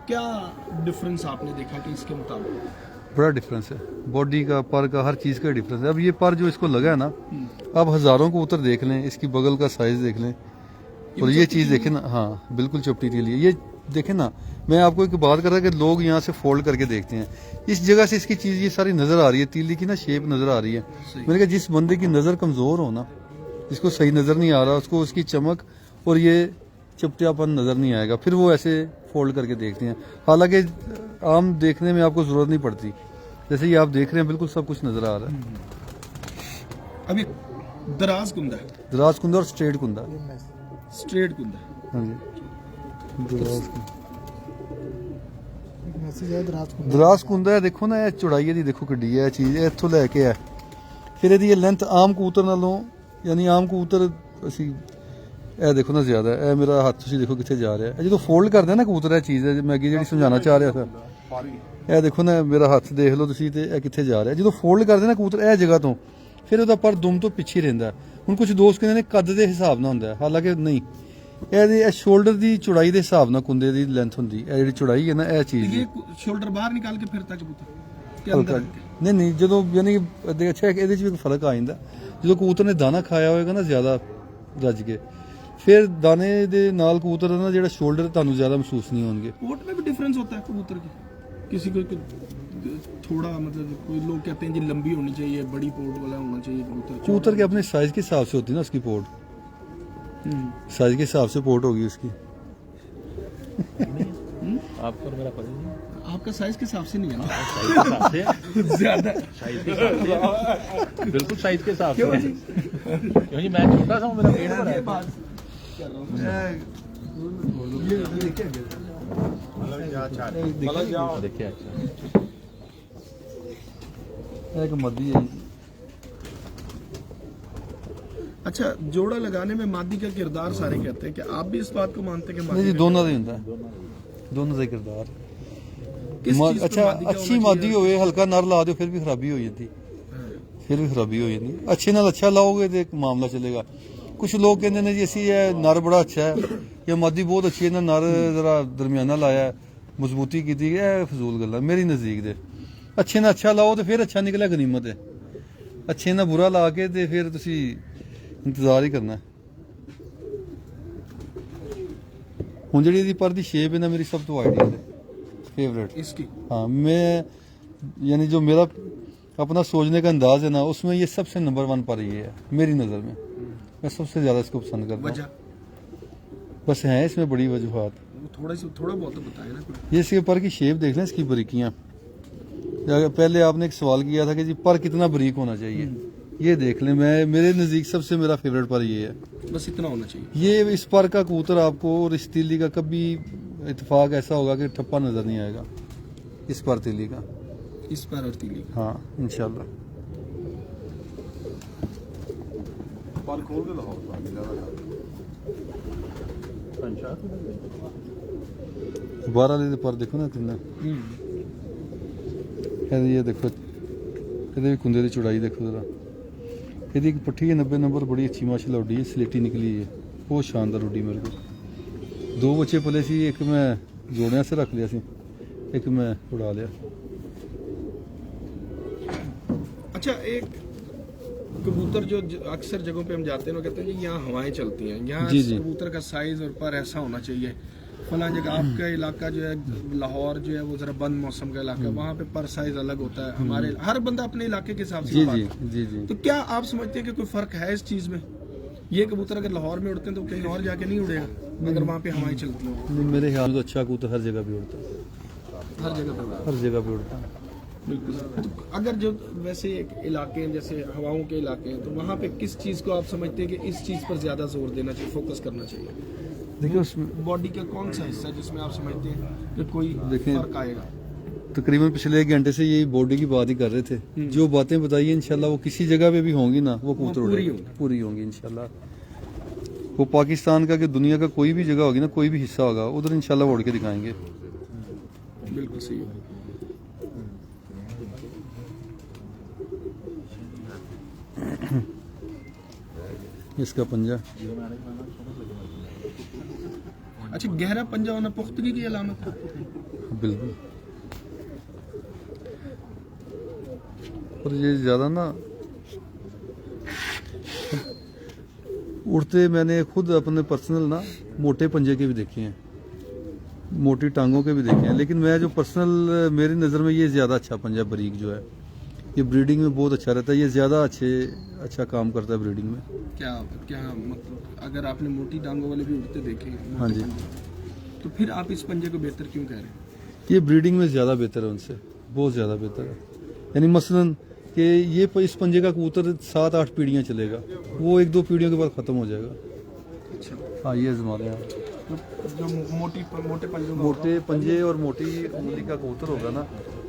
क्या डिफरेंस आपने देखा कि इसके मुताबिक? बड़ा डिफरेंस है, बॉडी का, पर का, हर चीज़ का डिफरेंस है। अब ये पर जो इसको लगा है ना, आप हज़ारों कबूतर देख लें, इसकी बगल का साइज देख लें, और ये चीज़ देखें ना, हाँ बिल्कुल चपटी के लिए। ये देखें ना, मैं आपको एक बात कर रहा कि लोग यहाँ से फोल्ड करके देखते हैं, इस जगह से इसकी चीज़ ये सारी नज़र आ रही है, तीली की ना शेप नज़र आ रही है। मैंने कहा जिस बंदे की नज़र कमज़ोर हो ना, जिसको सही नज़र नहीं आ रहा, उसको उसकी चमक और ये चिपटियापन नज़र नहीं आएगा, फिर वो ऐसे फोल्ड करके देखते हैं। हालांकि आम देखने में आपको ज़रूरत नहीं पड़ती, जैसे ये आप देख रहे हैं बिल्कुल सब कुछ नज़र आ रहा है। अभी दराज कुंदा है, दराज कुंदा और स्ट्रेट कुंदा। स्ट्रेट कुंदा। हाँ जी, दराज कुंदा। मैसेज है दराज कुंदा। दराज कुंदा है, देखो ना, ये चौड़ाई दी देखो किड्डी है चीज़, इत्थों लैके है फिर ਇਹਦੀ ਇਹ ਲੈਂਥ ਆਮ ਕਬੂਤਰ ਨਾਲੋਂ, ਯਾਨੀ ਆਮ ਕਬੂਤਰ ਅਸੀਂ ਇਹ ਦੇਖੋ ਨਾ ਜ਼ਿਆਦਾ ਹੈ। ਇਹ ਮੇਰਾ ਹੱਥ ਤੁਸੀਂ ਦੇਖੋ ਕਿੱਥੇ ਜਾ ਰਿਹਾ ਹੈ, ਜਦੋਂ ਫੋਲਡ ਕਰਦੇ ਆ ਨਾ ਕਬੂਤਰ, ਇਹ ਚੀਜ਼ ਹੈ ਮੈਂ ਅੱਗੇ ਜਿਹੜੀ ਸਮਝਾਉਣਾ ਚਾਹ ਰਿਹਾ ਸੀ। ਇਹ ਦੇਖੋ ਨਾ ਮੇਰਾ ਹੱਥ ਦੇਖ ਲਓ ਤੁਸੀਂ, ਤੇ ਇਹ ਕਿੱਥੇ ਜਾ ਰਿਹਾ, ਜਦੋਂ ਫੋਲਡ ਕਰਦੇ ਨਾ ਕਬੂਤਰ ਇਹ ਜਗ੍ਹਾ ਤੋਂ, ਫਿਰ ਉਹਦਾ ਪਰ ਦੁਮ ਤੋਂ ਪਿੱਛੇ ਰਹਿੰਦਾ। ਹੁਣ ਕੁਝ ਦੋਸਤ ਕਹਿੰਦੇ ਨੇ ਕੱਦ ਦੇ ਹਿਸਾਬ ਨਾਲ ਹੁੰਦਾ, ਹਾਲਾਂਕਿ ਨਹੀਂ, ਇਹਦੀ ਇਹ ਸ਼ੋਲਡਰ ਦੀ ਚੌੜਾਈ ਦੇ ਹਿਸਾਬ ਨਾਲ ਕੁੰਦੇ ਦੀ ਲੈਂਥ ਹੁੰਦੀ, ਇਹ ਜਿਹੜੀ ਚੌੜਾਈ ਹੈ ਨਾ ਇਹ ਚੀਜ਼ ਦੀ। ये शोल्डर बाहर निकाल के फिरता कबूतर के ਹਲਕਾ अंदर? ਨਹੀਂ ਨਹੀਂ, ਜਦੋਂ ਯਾਨੀ ਅੱਛਾ ਇਹਦੇ 'ਚ ਵੀ ਇੱਕ ਫਰਕ ਆ ਜਾਂਦਾ, ਜਦੋਂ ਕਬੂਤਰ ਨੇ ਦਾਣਾ ਖਾਇਆ ਹੋਏਗਾ ਨਾ ਜ਼ਿਆਦਾ ਰੱਜ ਕੇ, ਫਿਰ ਦਾਣੇ ਦੇ ਨਾਲ ਕਬੂਤਰ ਦਾ ਨਾ ਜਿਹੜਾ ਸ਼ੋਲਡਰ ਤੁਹਾਨੂੰ ਜ਼ਿਆਦਾ ਮਹਿਸੂਸ ਨਹੀਂ ਹੋਣਗੇ। पोट में भी डिफरेंस होता है कबूतर की, किसी को थोड़ा मतलब कोई लोग कहते हैं जी लंबी होनी चाहिए, बड़ी पोट वाला होना चाहिए कबूतर। कबूतर के अपने साइज के हिसाब से होती है ना उसकी पोट, साइज के हिसाब से पोट होगी उसकी। आपको और मेरा पता नहीं, आपका साइज के हिसाब से नहीं है ना? साइज के हिसाब से ज्यादा साइज के हिसाब से बिल्कुल साइज के हिसाब से क्यों जी, मैं छोटा सा हूँ, मेरा पेट बड़ा है। बात कर रहा हूँ देखिए अच्छा एक मद्दी है। अच्छा, जोड़ा लगाने में मादी का किरदार सारे कहते हैं, क्या आप भी इस बात को मानते हैं कि नहीं जी, मादी दोनों ਦਾ ਹੀ ਹੁੰਦਾ, ਦੋਨੋਂ ਦਾ ਹੀ ਕਿਰਦਾਰ। किस चीज़ पे अच्छा मादी का अच्छी होना मादी चाहिए? ਹੋਵੇ, ਹਲਕਾ ਨਰ ਲਾ ਦਿਓ ਫਿਰ ਵੀ ਖਰਾਬੀ ਹੋ ਜਾਂਦੀ, ਫਿਰ ਵੀ ਖਰਾਬੀ ਹੋ ਜਾਂਦੀ। ਅੱਛੇ ਨਾਲ ਅੱਛਾ ਲਾਓਗੇ ਤੇ ਇੱਕ ਮਾਮਲਾ ਚੱਲੇਗਾ। ਕੁਝ ਲੋਕ ਕਹਿੰਦੇ ਨੇ ਜੀ ਅਸੀਂ ਇਹ ਨਰ ਬੜਾ ਅੱਛਾ ਹੈ ਜਾਂ ਮਾਦੀ ਬਹੁਤ ਅੱਛੀ ਹੈ ਨਾ, ਨਰ ਜ਼ਰਾ ਦਰਮਿਆਨਾ ਲਾਇਆ, ਮਜ਼ਬੂਤੀ ਕੀਤੀ, ਇਹ ਫਜ਼ੂਲ ਗੱਲਾਂ ਮੇਰੀ ਨਜ਼ਦੀਕ ਦੇ। ਅੱਛੇ ਨਾਲ ਅੱਛਾ ਲਾਓ ਤੇ ਫਿਰ ਅੱਛਾ ਨਿਕਲਿਆ ਗਨੀਮਤ ਹੈ, ਅੱਛੇ ਨਾਲ ਬੁਰਾ ਲਾ ਕੇ ਤੇ ਫਿਰ ਤੁਸੀਂ ਇੰਤਜ਼ਾਰ ਹੀ ਕਰਨਾ। ਹੁਣ ਜਿਹੜੀ ਇਹਦੀ ਪਰ ਦੀ ਸ਼ੇਪ ਹੈ ਨਾ, ਮੇਰੀ ਸਭ ਤੋਂ ਆਈਡੀਅਲ ਹੈ, फेवरेट इसकी। हाँ, मैं यानी जो मेरा अपना सोचने का अंदाज है ना, उसमें ये सबसे नंबर 1 पर ये है मेरी नज़र में। मैं सबसे ज़्यादा इसको पसंद करता हूँ। वजह बस हैं इसमें बड़ी वजूहत। थोड़ा बहुत तो बताए ना कुछ। ये इसके पर की शेप देख लें, इसकी बारीकियाँ। पहले आपने एक सवाल किया था कि जी पर कितना बारीक होना चाहिए, ये देख लें। मैं मेरे नज़दीक सबसे मेरा फेवरेट पर ये है, बस इतना होना चाहिए। ये इस पर का कबूतर आपको और इस तीली का कभी इत्तेफाक ऐसा होगा कि ठप्पा नजर नहीं आएगा इस पर तीली का। इस पर और तीली का। हाँ इंशाल्लाह। पर खोल के लगाओ ताकि ज़्यादा बारह वाले पर देखो ना कितना, ये देखो ਇਹਦੇ ਵੀ ਕੁੰਦੇ ਦੀ ਚੌੜਾਈ ਦੇਖੋ ਜ਼ਰਾ। ਇਹਦੀ ਇੱਕ ਪੱਠੀ ਹੈ 90 ਨੰਬਰ, ਬੜੀ ਅੱਛੀ ਮਾਸ਼ਾਅੱਲਾ ਉੱਡੀ ਹੈ, ਸਲੇਟੀ ਨਿਕਲੀ है, बहुत शानदार ਉੱਡੀ ਮੇਰੇ ਕੋਲ। 2 ਬੱਚੇ ਪਲੇ ਸੀ, ਇੱਕ ਮੈਂ ਜੋੜਿਆਂ ਸੇ ਰੱਖ ਲਿਆ ਸੀ, ਇੱਕ मैं उड़ा लिया। अच्छा, एक कबूतर जो अक्सर जगहों पे हम जाते हैं, वो कहते हैं जी यहाँ हवाएं चलती हैं, यहाँ जी, जी। कबूतर का साइज और पर ऐसा होना चाहिए। फला जगह आपका इलाका जो है लाहौर जो है वो जरा बंद मौसम का इलाका है, वहाँ पे पर साइज अलग होता है। हमारे हर बंदा अपने इलाके के हिसाब से जी बात जी करता है। जी जी। तो क्या आप समझते हैं कि कोई फर्क है इस चीज में? ये कबूतर अगर लाहौर में उड़ते हैं तो कहीं और जाके नहीं उड़ेगा अगर वहाँ पे हवाएं चलती हैं? नहीं, मेरे ख्याल में तो अच्छा कबूतर हर जगह पे उड़ता है, हर जगह पे हर जगह पे उड़ता है। बिल्कुल। तो अगर जो वैसे एक इलाके हैं जैसे हवाओं के इलाके हैं, तो वहाँ पे किस चीज़ को आप समझते हैं कि इस चीज़ पर ज़्यादा जोर देना चाहिए, फोकस करना चाहिए? देखिए उसमें बॉडी का कौन सा हिस्सा है जिसमें आप समझते हैं कि कोई देखिए, फर्क आएगा? तकरीबन पिछले 1 घंटे से यही बॉडी की बात ही कर रहे थे। जो बातें बताइए इंशाल्लाह वो किसी जगह पे भी होंगी ना, वो कबूतर पूरी उड़ेगा, होंगी। पूरी होंगी इंशाल्लाह। वो पाकिस्तान का कि दुनिया का कोई भी जगह होगी ना, कोई भी हिस्सा होगा, उधर इंशाल्लाह उड़ के दिखाएंगे। बिल्कुल सही है। इसका पंजा अच्छा, गहरा पंजा होना पुख्तगी की अलामत है? बिल्कुल। और ये ज़्यादा ना उड़ते मैंने खुद अपने पर्सनल ना मोटे पंजे के भी देखे हैं, मोटी टांगों के भी देखे हैं, लेकिन मैं जो पर्सनल मेरी नज़र में ये ज़्यादा अच्छा पंजा बरीक जो है, ये ब्रीडिंग में बहुत अच्छा रहता है, ये ज़्यादा अच्छा काम करता है ब्रीडिंग में। क्या क्या मतलब अगर आपने मोटी टांगों वाले भी उड़ते देखे हैं, मोटे हाँ जी। पंजे, तो फिर आप इस पंजे को बेहतर क्यों कह रहे हैं? ये ब्रीडिंग में ज़्यादा बेहतर है उनसे, बहुत ज़्यादा बेहतर है। यानी मसलन कि ये इस पंजे का कबूतर 7-8 पीढ़ियाँ चलेगा, वो 1-2 पीढ़ियों के बाद ख़त्म हो जाएगा। अच्छा, हाँ ये हमारे यहाँ जो मोटे पंजों का मोटे पंजे और मोटी उंगली का कबूतर होगा ना,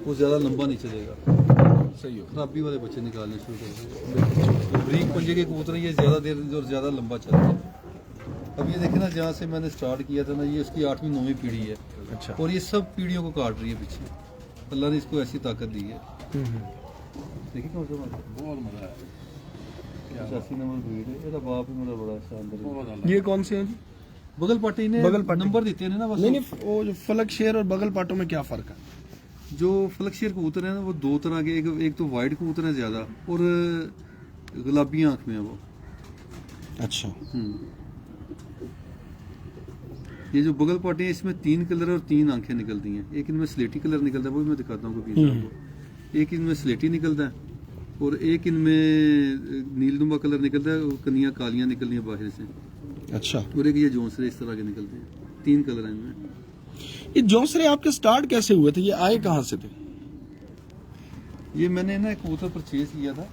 वो ज़्यादा लंबा नहीं चलेगा, सही हो। खराबी वाले बच्चे निकालने शुरू कर देंगे। तो ब्रीक पंजे के कबूतर ये ज़्यादा देर और ज़्यादा लंबा चलते हैं। अब ये देखे ना, जहाँ से मैंने स्टार्ट किया था ना, ये उसकी 8वीं-9वीं पीढ़ी है। अच्छा। और ये सब पीढ़ियों को काट रही है पीछे, अल्लाह ने इसको ऐसी ताकत दी है। देखिए कौन सा बहुत मजा है 85 नंबर ब्रीड है, ਇਹਦਾ ਬਾਪ ਹੀ ਮੇਰਾ ਬੜਾ ਸ਼ਾਨਦਾਰ है। ये कौन से हैं जी? बगल पार्टी ने बगल पाटी। नंबर देते हैं ना बस। नहीं नहीं, वो जो फलक शेर और बगल पाटों में क्या फर्क है? जो फलकशेर कबूतर है ना, वो 2 तरह के, एक तो वाइट कबूतर है ज़्यादा, और गुलाबी आँख में है वो। अच्छा। ये जो बगल पार्टी है इसमें 3 कलर और 3 आंखें निकलती हैं। एक इनमें स्लेटी कलर निकलता है, वो भी मैं दिखाता हूँ कभी आपको। एक इनमें स्लेटी निकलता है और एक इनमें नीलनुमा कलर निकलता है और कनियाँ कालियाँ निकलती हैं बाहर से। अच्छा, और एक ये जोंसरे इस तरह के निकलते हैं। 3 कलर हैं इनमें। ये जौसरे आपके स्टार्ट कैसे हुए थे, ये आए कहाँ से थे? ये मैंने ना एक कबूतर परचेज किया था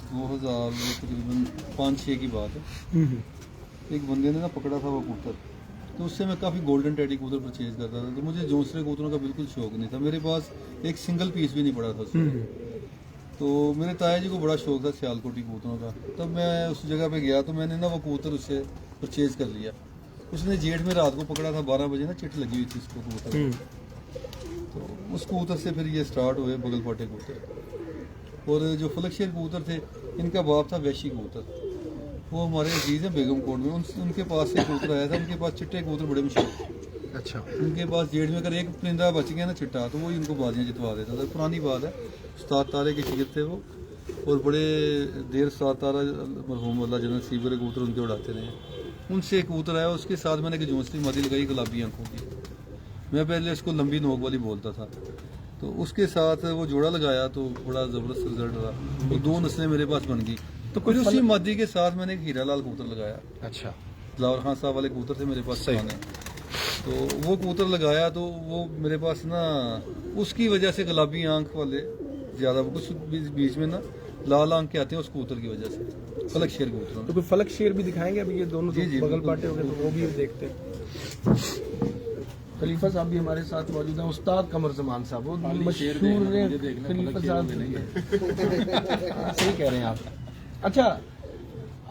2000 तकरीबन 5-6 की बात है। एक बंदे ने ना पकड़ा था वो कबूतर, तो उससे मैं काफ़ी गोल्डन टेडी कबूतर परचेज करता था। तो मुझे जोंसरे कबूतरों का बिल्कुल शौक नहीं था, मेरे पास एक सिंगल पीस भी नहीं पड़ा था उसमें। तो मेरे ताया जी को बड़ा शौक था सियालकोटी कबूतरों का। तब मैं उस जगह पे गया तो मैंने ना वो कबूतर उससे परचेज कर लिया। उसने जेठ में रात को पकड़ा था 12 बजे ना, चिट लगी हुई थी उसको कबूतर। तो उस कबूतर से फिर ये स्टार्ट हुए बगल पाटे कबूतर। और जो फलकशेर कबूतर थे, इनका बाप था वैशी कबूतर, वो हमारे अजीज हैं बेगम कोट में। उनके पास से कबूतर आया था, उनके पास चिट्टे कबूतर बड़े मशहूर थे। अच्छा, उनके पास जेठ में अगर एक परिंदा बच गया ना चिट्टा, तो वो ही उनको बाजियाँ जितवा देता था। पुरानी बात है, उस्ताद तारे के शिगिर थे वो, और बड़े देर उस्ताद तारा मरहूम अल्लाह जन्नत नसीब करे कबूतर उनके उड़ाते रहे। उनसे एक कबूतर आया, उसके साथ मैंने एक जोंसली मादी लगाई गुलाबी आंखों की। मैं पहले उसको लंबी नोक वाली बोलता था, तो उसके साथ वो जोड़ा लगाया तो बड़ा ज़बरदस्त रिजल्ट रहा। तो 2 नस्लें मेरे पास बन गई। तो कुछ उसी मादी के साथ मैंने एक हीरा लाल कबूतर लगाया। अच्छा, लाहौर खान साहब वाले कबूतर थे मेरे पास पुराने, तो वो कबूतर लगाया तो वो मेरे पास ना उसकी वजह से गुलाबी आंख वाले ज़्यादा, कुछ बीच में ना लाल आंख के आते हैं उस कबूतर की वजह से, फलक शेर कबूतर। तो कोई फलक शेर भी दिखाएंगे अभी, ये दोनों जी, जी, बगल बिल्कुल। पाटे हो गए तो वो भी देखते हैं। खलीफा साहब भी हमारे साथ मौजूद हैं, उस्ताद कमर जमान साहब, वो मशहूर खलीफा साहब। हाँ, सही कह रहे हैं आप। अच्छा,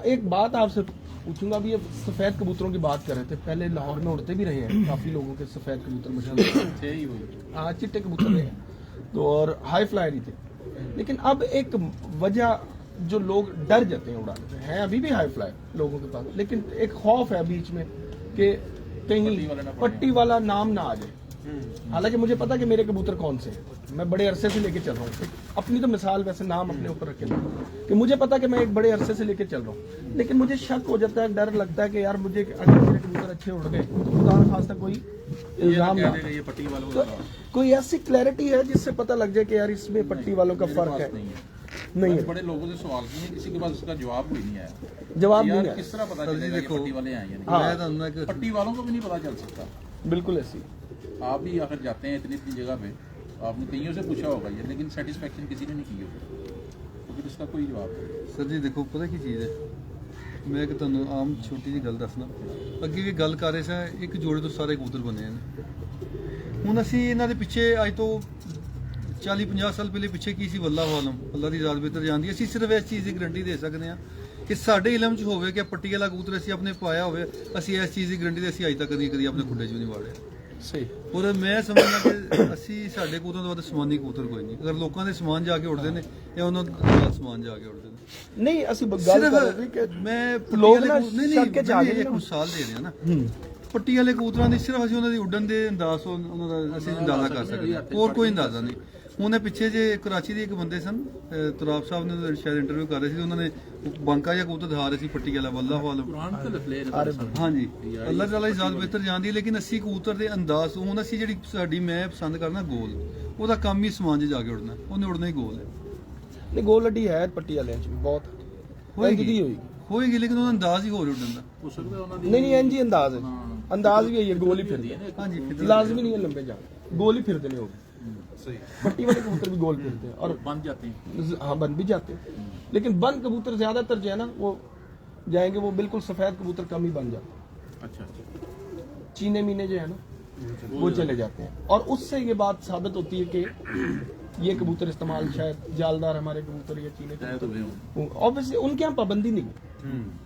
एक बात आपसे पूछूंगा, अभी ये सफेद कबूतरों की बात कर रहे थे, पहले लाहौर में उड़ते भी रहे हैं काफी लोगों के सफेद कबूतर मशहूर थे ही वही। हाँ, चिट्टे कबूतर रहे हैं तो, और हाई फ्लायर ही थे। लेकिन अब एक वजह जो लोग डर जाते हैं उड़ाने से, हैं अभी भी हाई फ्लायर लोगों के पास, लेकिन एक खौफ है बीच में कि कहीं पट्टी वाला नाम ना आ जाए। हालांकि मुझे पता कि मेरे कबूतर कौन से हैं, मैं बड़े अरसे से लेके चल रहा हूँ। अपनी तो मिसाल वैसे नाम अपने ऊपर रखे कि मुझे पता कि मैं एक बड़े अरसे से लेके चल रहा हूँ, लेकिन मुझे शक हो जाता है, डर लगता है कि यार मुझे अगर मेरे कबूतर अच्छे उड़ गए तो खुदा न खास्ता कोई इल्जाम ना, ये पट्टी वालों तो का कोई ऐसी क्लैरिटी है जिससे पता लग जाए कि यार इसमें पट्टी वालों का फर्क है? नहीं है, बड़े लोगों से सवाल किए, किसी के पास उसका जवाब भी नहीं आया। जवाब यार नहीं है। किस तरह पता सर जी चलेगा कि देखो, पट्टी वाले आए या नहीं? हाँ। मैं तो एक पट्टी वालों को भी नहीं पता चल सकता। बिल्कुल ऐसी। आप भी अगर जाते हैं इतनी इतनी जगह पे, आपने कईयों से पूछा होगा ये, लेकिन सेटिस्फेक्शन किसी ने नहीं की होगी, तो फिर इसका कोई जवाब नहीं। सर जी देखो पता की चीज़ है, मैं एक तुहानू आम छोटी जी गल दसना। ਅੱਗੇ ਵੀ ਗੱਲ ਕਰ ਰਹੇ ਸਾਂ, ਇੱਕ ਜੋੜੇ ਤੋਂ ਸਾਰੇ ਕਬੂਤਰ ਬਣੇ ਨੇ। ਹੁਣ ਅਸੀਂ ਇਹਨਾਂ ਦੇ ਪਿੱਛੇ ਅੱਜ ਤੋਂ 40-50 ਸਾਲ ਪਹਿਲੇ ਪਿੱਛੇ ਕੀ ਸੀ, ਵੱਲਾਹੁ ਆਲਮ, ਅੱਲਾ ਦੀ ਜ਼ਾਤ ਬਿਹਤਰ ਜਾਣਦੀ। ਅਸੀਂ ਸਿਰਫ ਇਸ ਚੀਜ਼ ਦੀ ਗਰੰਟੀ ਦੇ ਸਕਦੇ ਹਾਂ ਕਿ ਸਾਡੇ ਇਲਮ 'ਚ ਹੋਵੇ ਕਿ ਪੱਟੀ ਵਾਲਾ ਕਬੂਤਰ ਅਸੀਂ ਆਪਣੇ ਪਾਇਆ ਹੋਵੇ, ਅਸੀਂ ਇਸ ਚੀਜ਼ ਦੀ ਗਰੰਟੀ ਦੇ ਅਸੀਂ ਅੱਜ ਤੱਕ ਕਦੀ ਆਪਣੇ ਖੁੱਡੇ 'ਚ ਵੀ ਨਹੀਂ ਵਾੜਿਆ। ਸਹੀ। ਔਰ ਮੈਂ ਸਮਝਦਾ ਕਿ ਅਸੀਂ ਸਾਡੇ ਕਬੂਤਰਾਂ ਤੋਂ ਵੱਧ ਸਮਾਨੀ ਕਬੂਤਰ ਕੋਈ ਨਹੀਂ। ਅਗਰ ਲੋਕਾਂ ਦੇ ਸਮਾਨ ਜਾ ਕੇ ਉੱਡਦੇ ਨੇ, ਇਹ ਉਹਨਾਂ ਦਾ ਸਮਾਨ ਜਾ ਕੇ ਉੱਡਦੇ ਨੇ। ਨਹੀਂ, ਅਸੀਂ ਗੱਲ ਕਰ ਰਹੇ ਸੀ ਕਿ ਮੈਂ ਲੋਕ ਪੱਟੀ ਨਾ ਵਾਲੇ ਨਹੀਂ ਸ਼ੱਕ 'ਚ ਆ ਗਏ ਇੱਕ ਮਿਸਾਲ ਦੇ ਰਿਹਾ ਨਾ, ਪੱਟੀ ਵਾਲੇ ਕਬੂਤਰਾਂ ਦੀ ਸਿਰਫ ਅਸੀਂ ਉਹਨਾਂ ਦੀ ਉੱਡਣ ਦੇ ਅੰਦਾਜ਼ ਤੋਂ ਉਹਨਾਂ ਦਾ ਅਸੀਂ ਅੰਦਾਜ਼ਾ ਕਰ ਸਕਦੇ ਹਾਂ, ਹੋਰ ਕੋਈ ਅੰਦਾਜ਼ਾ ਨਹੀਂ। ਉਹਨੇ ਪਿੱਛੇ ਜੇ ਕਰਾਚੀ ਦੇ ਇੱਕ ਬੰਦੇ ਸਨ, ਤੁਰਾਬ ਸਾਹਿਬ ਨੇ ਸ਼ਾਇਦ ਇੰਟਰਵਿਊ ਕਰ ਰਹੇ ਸੀ, ਉਹਨਾਂ ਨੇ ਬਾਂਕਾ ਜਿਹਾ ਕਬੂਤਰ ਦਿਖਾ ਰਹੇ ਸੀ ਪੱਟੀ ਵਾਲਾ, ਵੱਲਾਹੁ ਆਲਮ। ਕੁਰਾਨ ਤੇ ਲਿਖਲੇ ਹਾਂਜੀ, ਅੱਲਾਹ ਤਾਲਾ ਦੀ ਜ਼ਾਤ ਬਿਹਤਰ ਜਾਣਦੀ ਹੈ, ਲੇਕਿਨ ਅਸੀਂ ਕਬੂਤਰ ਦੇ ਅੰਦਾਜ਼ ਤੋਂ, ਹੁਣ ਅਸੀਂ ਜਿਹੜੀ ਸਾਡੀ ਮੈਂ ਪਸੰਦ ਕਰਨਾ ਗੋਲ, ਉਹਦਾ ਕੰਮ ਹੀ ਸਮਾਨ 'ਚ ਜਾ ਕੇ ਉੜਨਾ, ਉਹਨੇ ਉੜਨਾ ਹੀ ਗੋਲ ਹੈ। ਨਹੀਂ, ਗੋਲ ਅੱਡੀ ਹੈ ਪੱਟੀ ਵਾਲਿਆਂ 'ਚ ਵੀ ਬਹੁਤ ਹੋਏਗੀ ਹੋਏਗੀ ਹੋਏਗੀ, ਲੇਕਿਨ ਉਹਦਾ ਅੰਦਾਜ਼ ਹੀ ਹੋਰ ਉੱਡਣ ਦਾ। ਹੋ ਸਕਦਾ ਉਹਨਾਂ ਦੀ ਨਹੀਂ ਇੰਜ ਹੀ ਅੰਦਾਜ਼ ਹੈ, ਅੰਦਾਜ਼ ਵੀ ਹੈ, ਗੋਲ ਹੀ ਫਿਰਦੇ ਨੇ। ਹਾਂਜੀ, ਫਿਤਰਤ ਲਾਜ਼ਮੀ नहीं है लंबे जान, गोल ही फिरते नहीं होगे। सही पट्टी वाले कबूतर भी गोल फिरते हैं और बन जाते हैं। हाँ बन भी जाते हैं, लेकिन बंद कबूतर ज्यादातर जो है ना वो जाएंगे, वो बिल्कुल सफेद कबूतर कम ही बन जाते हैं। अच्छा अच्छा। चीने मीने जो है ना वो चले जाते हैं, और उससे ये बात साबित होती है कि ये कबूतर इस्तेमाल शायद जालदार हमारे कबूतर या चीने कबूतर, ऑब्वियसली उनके यहाँ पाबंदी नहीं है,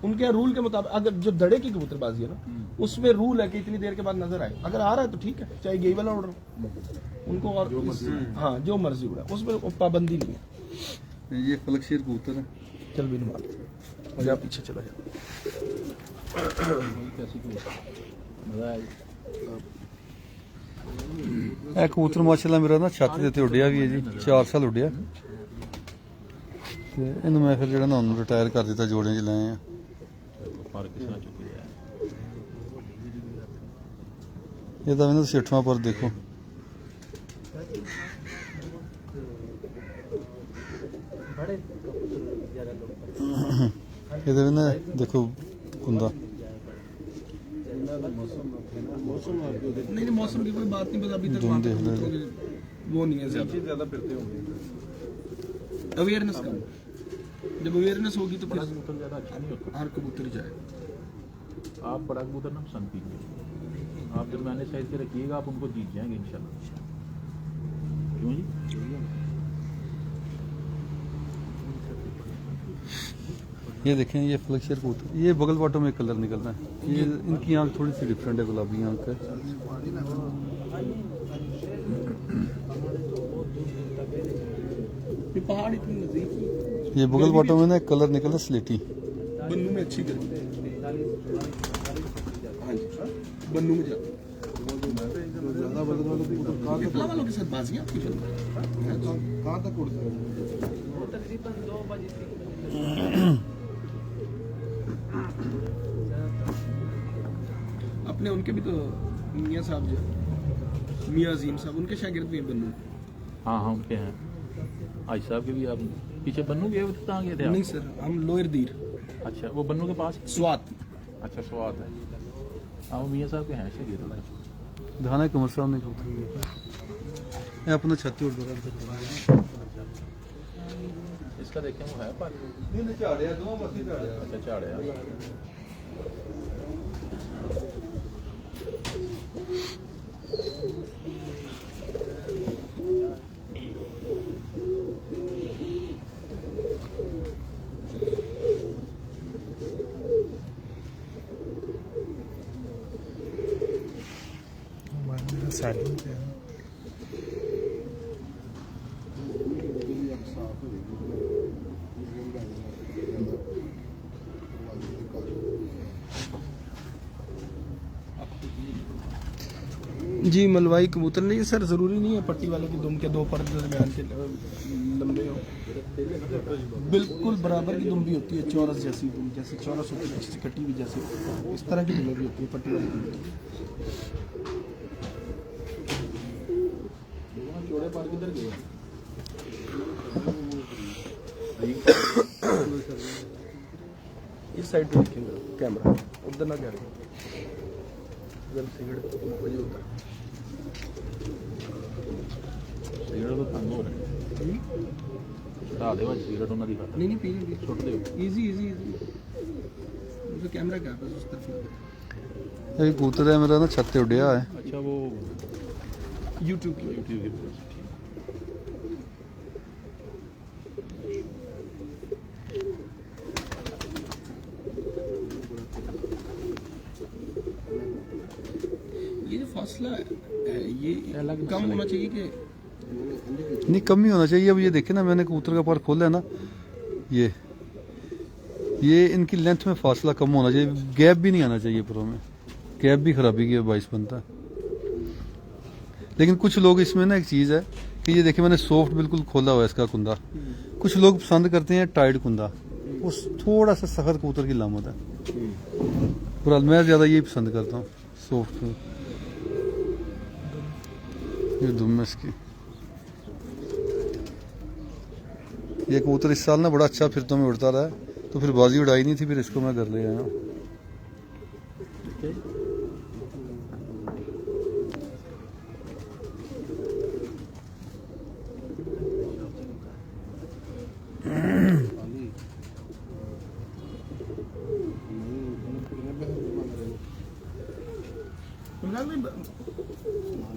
उनके यहाँ रूल के मुताबिक। अगर जो दड़े की कबूतरबाजी है ना, उसमें रूल है कि इतनी देर के बाद नजर आए, अगर आ रहा है तो ठीक है, चाहे गेई वाला उड़ रहा उनको, और हाँ जो मर्जी उड़ा, उसमें पाबंदी नहीं है। ये फलकशेर कबूतर है। चल भी मार और जा पीछे चला जा। कैसी कोई मजा आया? ਇਹ ਕਬੂਤਰ ਮਾਸ਼ਾਅੱਲਾ ਮੇਰਾ ਨਾ ਛੱਤ ਦੇ ਉੱਤੇ ਉੱਡਿਆ ਵੀ ਹੈ ਜੀ, 4 ਸਾਲ ਉੱਡਿਆ ਤੇ ਇਹਨੂੰ ਮੈਂ ਫਿਰ ਜਿਹੜਾ ਨਾ ਉਹਨੂੰ ਰਿਟਾਇਰ ਕਰ ਦਿੱਤਾ, ਜੋੜਿਆਂ 'ਚ ਲਾਏ ਆ। फर्क किस तरह चुकी है? ये तो मैंने सेठवा पर देखो ये तो मैंने देखो कुंदा नहीं मौसम की कोई बात नहीं, बस अभी तक तुम वहाँ पे देख ले। कबूतरों की वो नहीं है ज्यादा ज्यादा फिरते होंगे। अवेयरनेस कम। जब अवेयरनेस होगी तो फिर कबूतर ज़्यादा अच्छा नहीं होता। हर कबूतर जाए। आप बड़ा कबूतर ना पसंद कीजिए, आप दरमियाने साइज के रखिएगा, आप उनको जीत जाएंगे इंशाल्लाह। क्यों जी? ये देखें ये फ्लैक्शर कबूतर, ये बगल बाटों में कलर निकल रहा है, ये इनकी आंख थोड़ी सी डिफरेंट है, गुलाबी आंख है। ये पहाड़ इतनी नजदीक है। ये बगल बाटों में ना कलर निकल रहा है स्लेटी। बन्नू में अच्छी गर्मी है। हाँ जी बन्नू में जाते हैं। ज्यादा बदल वाले पिपला वालों के साथ बाजियां आपकी चल रही हैं। कहाँ तक उड़ते हैं? अपने उनके भी तो मियाँ साहब जो मियाँ अजीम साहब, उनके शागिर्द भी हैं बन्नू। हाँ हाँ उनके हैं। आज साहब के भी आप पीछे बन्नू गए थे, कहाँ गए थे नहीं आप? सर, हम लोअर दीर अच्छा वो बन्नू के पास। स्वात। अच्छा स्वाद है। हाँ वो मियाँ साहब के हैं शागिर्द। धाना कमर साहब ने कबूतर ये अपना छत्ती उड़ रहा इसका देखें वो है पर नहीं झाड़िया दो मस्ती झाड़िया अच्छा झाड़े हैं। जी मलवाई कबूतर नहीं सर, जरूरी नहीं है पट्टी वाले की दुम के दो पर दरमियान के लंबे हो। बिल्कुल बराबर की दुम भी होती है, चौरस जैसी दुम, जैसे चौरस होती है अच्छी कटी हुई जैसे, इस तरह की दुम भी होती है पट्टी वाली दुम। चौड़े पार किधर गए? इस साइड पे रखेंगे कैमरा, उधर ना करें उधर सिगरेट वही होता है। सिगरेट तो तंग हो रहे हैं। हटा दे भाई सिगरेट उन्होंने दिखा नहीं नहीं पीने भी छोड़ दे। इजी इजी इजी, तो कैमरा क्या है बस उस तरफ। ये कबूतर है मेरा ना छत पे उड़िया है। अच्छा वो यूट्यूब की यूट्यूब के पास ये जो फासला है ये अलग कम होना चाहिए कि नहीं कम ही होना चाहिए। अब ये देखे ना मैंने कबूतर का पर खोला है ना, ये इनकी लेंथ में फासला कम होना चाहिए, गैप भी नहीं आना चाहिए परों में, गैप भी खराबी की बाइस बनता है। लेकिन कुछ लोग इसमें ना एक चीज़ है कि ये देखिए मैंने सॉफ्ट बिल्कुल खोला हुआ है इसका कुंदा, कुछ लोग पसंद करते हैं टाइट कुंदा, उस थोड़ा सा सख्त कबूतर की लामत है। पर मैं ज़्यादा यही पसंद करता हूँ सॉफ्ट। ये दुम है इसकी। ये कबूतर इस साल ना बड़ा अच्छा फिरतों में उड़ता रहा है, तो फिर बाजी उड़ाई नहीं थी, फिर इसको मैं कर ले आया हूँ।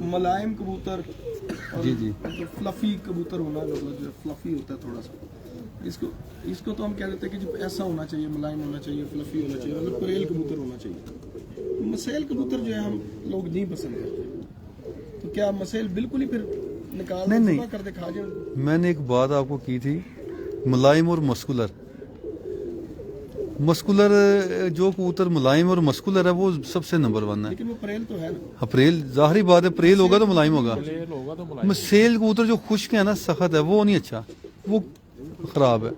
मुलायम कबूतर और जी जी जो फ्लफी कबूतर होना, मतलब जो फ्लफी होता है थोड़ा सा, इसको तो हम कह देते हैं कि जो ऐसा होना चाहिए, मुलायम होना चाहिए, फ्लफी होना चाहिए, मतलब कुरेल कबूतर होना चाहिए। मसेल कबूतर जो है हम लोग नहीं पसंद करते, तो क्या मसेल बिल्कुल ही फिर निकाल नहीं, नहीं। कर दे खा जाए? मैंने एक बात आपको की थी, मुलायम और मस्कुलर जो कबूतर मुलायम और मस्कुलर है वो सबसे नंबर 1 है। लेकिन वो परेल तो है ना। अप्रैल जाहिर बात है, अप्रैल होगा तो मुलायम होगा। प्लेन होगा तो मुलायम। मसेल कबूतर जो खुश्क है ना, सख्त है, वो नहीं अच्छा, वो खराब है।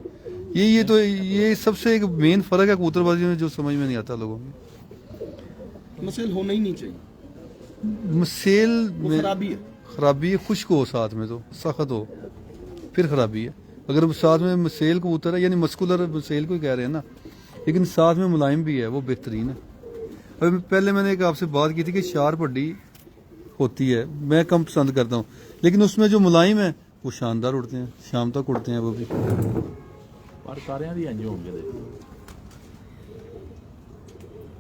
ये सबसे एक मेन फर्क है कबूतरबाजी में, जो समझ में नहीं आता लोगों में। मसेल होना ही नहीं चाहिए। सेल वो में खराबी है। खराबी है, खुश्क हो साथ में तो सख्त हो फिर खराबी है। अगर साथ में सेल कबूतर है यानी मस्कुलर सेल को ही कह रहे हैं ना, लेकिन साथ में मुलायम भी है, वो बेहतरीन है। अभी पहले मैंने एक आपसे बात की थी कि शार्प हड्डी होती है, मैं कम पसंद करता हूँ, लेकिन उसमें जो मुलायम है वो शानदार उड़ते हैं, शाम तक उड़ते हैं वो भी। ਪਰ ਸਾਰਿਆਂ ਦੀ ਇੰਜ ਹੋਣਗੇ ਦੇ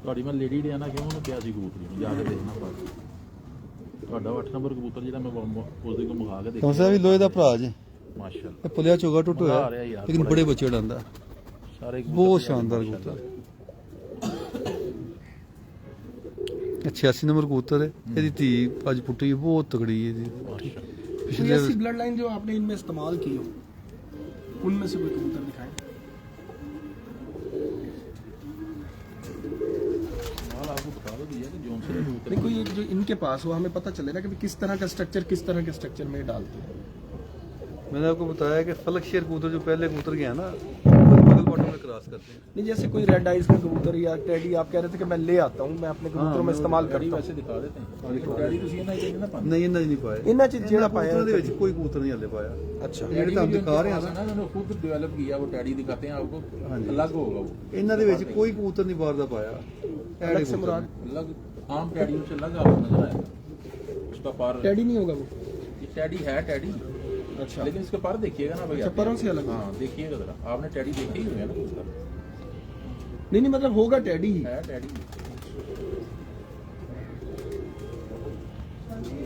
ਤੁਹਾਡੀ ਮੈਂ ਲੇਡੀ ਡਿਆਨਾ ਕਿਉਂ ਉਹਨੂੰ ਕਿਹਾ ਸੀ ਕਬੂਤਰੀ ਨੂੰ ਜਾ ਕੇ ਦੇਖਣਾ ਪਰ ਤੁਹਾਡਾ 8 ਨੰਬਰ ਕਬੂਤਰ ਜਿਹੜਾ ਮੈਂ ਉਸ ਦੇ ਕੋਲ ਮੰਗਾ ਕੇ ਕੌਣ ਸਾ ਵੀ ਲੋਹੇ ਦਾ ਭਰਾ ਜੇ, ਮਾਸ਼ਾਅੱਲਾ ਇਹ ਪੁਲਿਆ ਚੋਗਾ ਟੁੱਟ ਮਜ਼ਾ ਹੋਇਆ ਆ ਰਿਹਾ ਯਾਰ, ਲੇਕਿਨ ਬੜਾ ਬੜੇ ਬੱਚੇ ਉਡਾਉਂਦਾ, ਸਾਰੇ ਕਬੂਤਰ ਬਹੁਤ ਜਿਹੜੇ शानदार ਮਾਸ਼ਾਅੱਲਾ। कबूतर। 86 नंबर कबूतर है, ਇਹਦੀ ਧੀ ਅੱਜ ਪੁੱਟੀ ਬਹੁਤ ਤਗੜੀ ਹੈ ਜੀ। ਮਾਸ਼ਾਅੱਲਾ। कोई ऐसी ब्लड लाइन जो आपने इनमें इस्तेमाल की हो, उनमें से कोई कबूतर दिखाएं। माल आपको बता दो भैया कि जौन से कबूतर नहीं, कोई एक जो इनके पास हो, हमें पता चले ना कि किस तरह का स्ट्रक्चर में डालते हैं। मैंने आपको बताया कि फलक शेर कबूतर जो पहले कबूतर गया ना, बगल बॉटम में क्रॉस करते हैं। नहीं, जैसे कोई रेड आइज का कबूतर या टेडी आप कह रहे थे कि मैं ले आता हूँ, मैं अपने कबूतरों में इस्तेमाल डैडी करता वैसे दिखा देते हैं देखो डैडी ਤੁਸੀਂ ਇਹਨਾਂ ਹੀ ਨਾ ਪਾਣਾ नहीं इन्ना नहीं पाया, हूँ। इन्हें चीज जेड़ा पाया कबूतरों ਦੇ ਵਿੱਚ ਕੋਈ ਕਬੂਤਰ ਨਹੀਂ ਹਲੇ ਪਾਇਆ। अच्छा, ਜਿਹੜੇ ਤੁਹਾਨੂੰ ਦਿਖਾ ਰਹੇ ਹਾਂ ਨਾ, ना उन्होंने खुद डेवलप किया वो डैडी दिखाते हैं आपको अलग होगा वो ਇਹਨਾਂ ਦੇ ਵਿੱਚ ਕੋਈ ਕਬੂतर ਨਹੀਂ ਬਾਹਰ ਦਾ ਪਾਇਆ। ਇਹ अलग से कबूतर मुराद अलग आम टैडियों से अलग आपको नजर आएगा उसका पर टेडी नहीं होगा वो। ये टैडी है टैडी अच्छा, लेकिन इसके पर देखिएगा ना भैया अच्छा, परों से अलग। हाँ देखिएगा जरा आपने टैडी देखे ही हुए हैं ना कबूतर नहीं मतलब होगा टेडी ही। है टैडी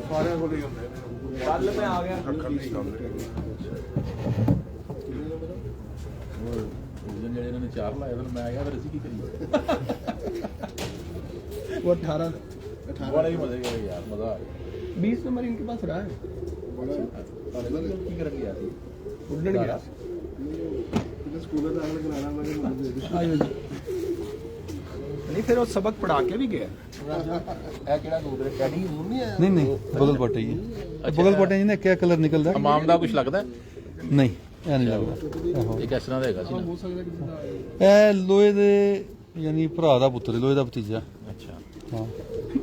ਸਾਰਿਆਂ ਕੋਲ ਹੀ ਹੁੰਦੇ ਨੇ कल मैं आ गया, ਅੱਖਾਂ ਨਹੀਂ ਕਰਦੇ। उस दिन ਜਿਹੜੇ ਇਹਨਾਂ ਨੇ ਚਾਰ ਲਾਏ ਤਾਂ ਮੈਂ ਆ ਗਿਆ ਫਿਰ ਅਸੀਂ ਕੀ ਕਰੀਏ वो 18 ਬੜਾ ਹੀ ਮਜ਼ੇ ਕਰੇ ਯਾਰ ਮਜ਼ਾ ਆ ਗਿਆ 20 नंबर इनके पास रहा है, ਤੁਹਾਡੇ ਕੀ ਕਰਨ ਗਿਆ ਸੀ उड़ने गया। ਕਿਤੇ ਸਕੂਲ ਦਾ ਦਾਖਲ ਕਰਾਣਾ ਮੈਂ ਕਿ ਮੈਨੂੰ ਦੇ ਦੇ। आयो जी। नहीं, फिर वो सबक पढ़ा के भी गया। ਇਹ ਕਿਹੜਾ ਕਬੂਤਰ ਹੈ ਟੈਡੀ नहीं नहीं बगल पट्टे ही बगल पट्टे जी ने क्या कलर निकलता है? ਹਮਾਮ ਦਾ ਕੁਝ ਲੱਗਦਾ ਹੈ? नहीं ਇਹ नहीं लगता। ਇੱਕ ਇਸ ਤਰ੍ਹਾਂ ਦਾ ਹੈਗਾ ਸੀ ਨਾ हो सकता है कि जिंदा ਇਹ ਲੋਹੇ ਦੇ ਯਾਨੀ ਭਰਾ ਦਾ ਪੁੱਤਰ, ਲੋਹੇ ਦਾ ਭਤੀਜਾ। ਅੱਛਾ ਹਾਂ है।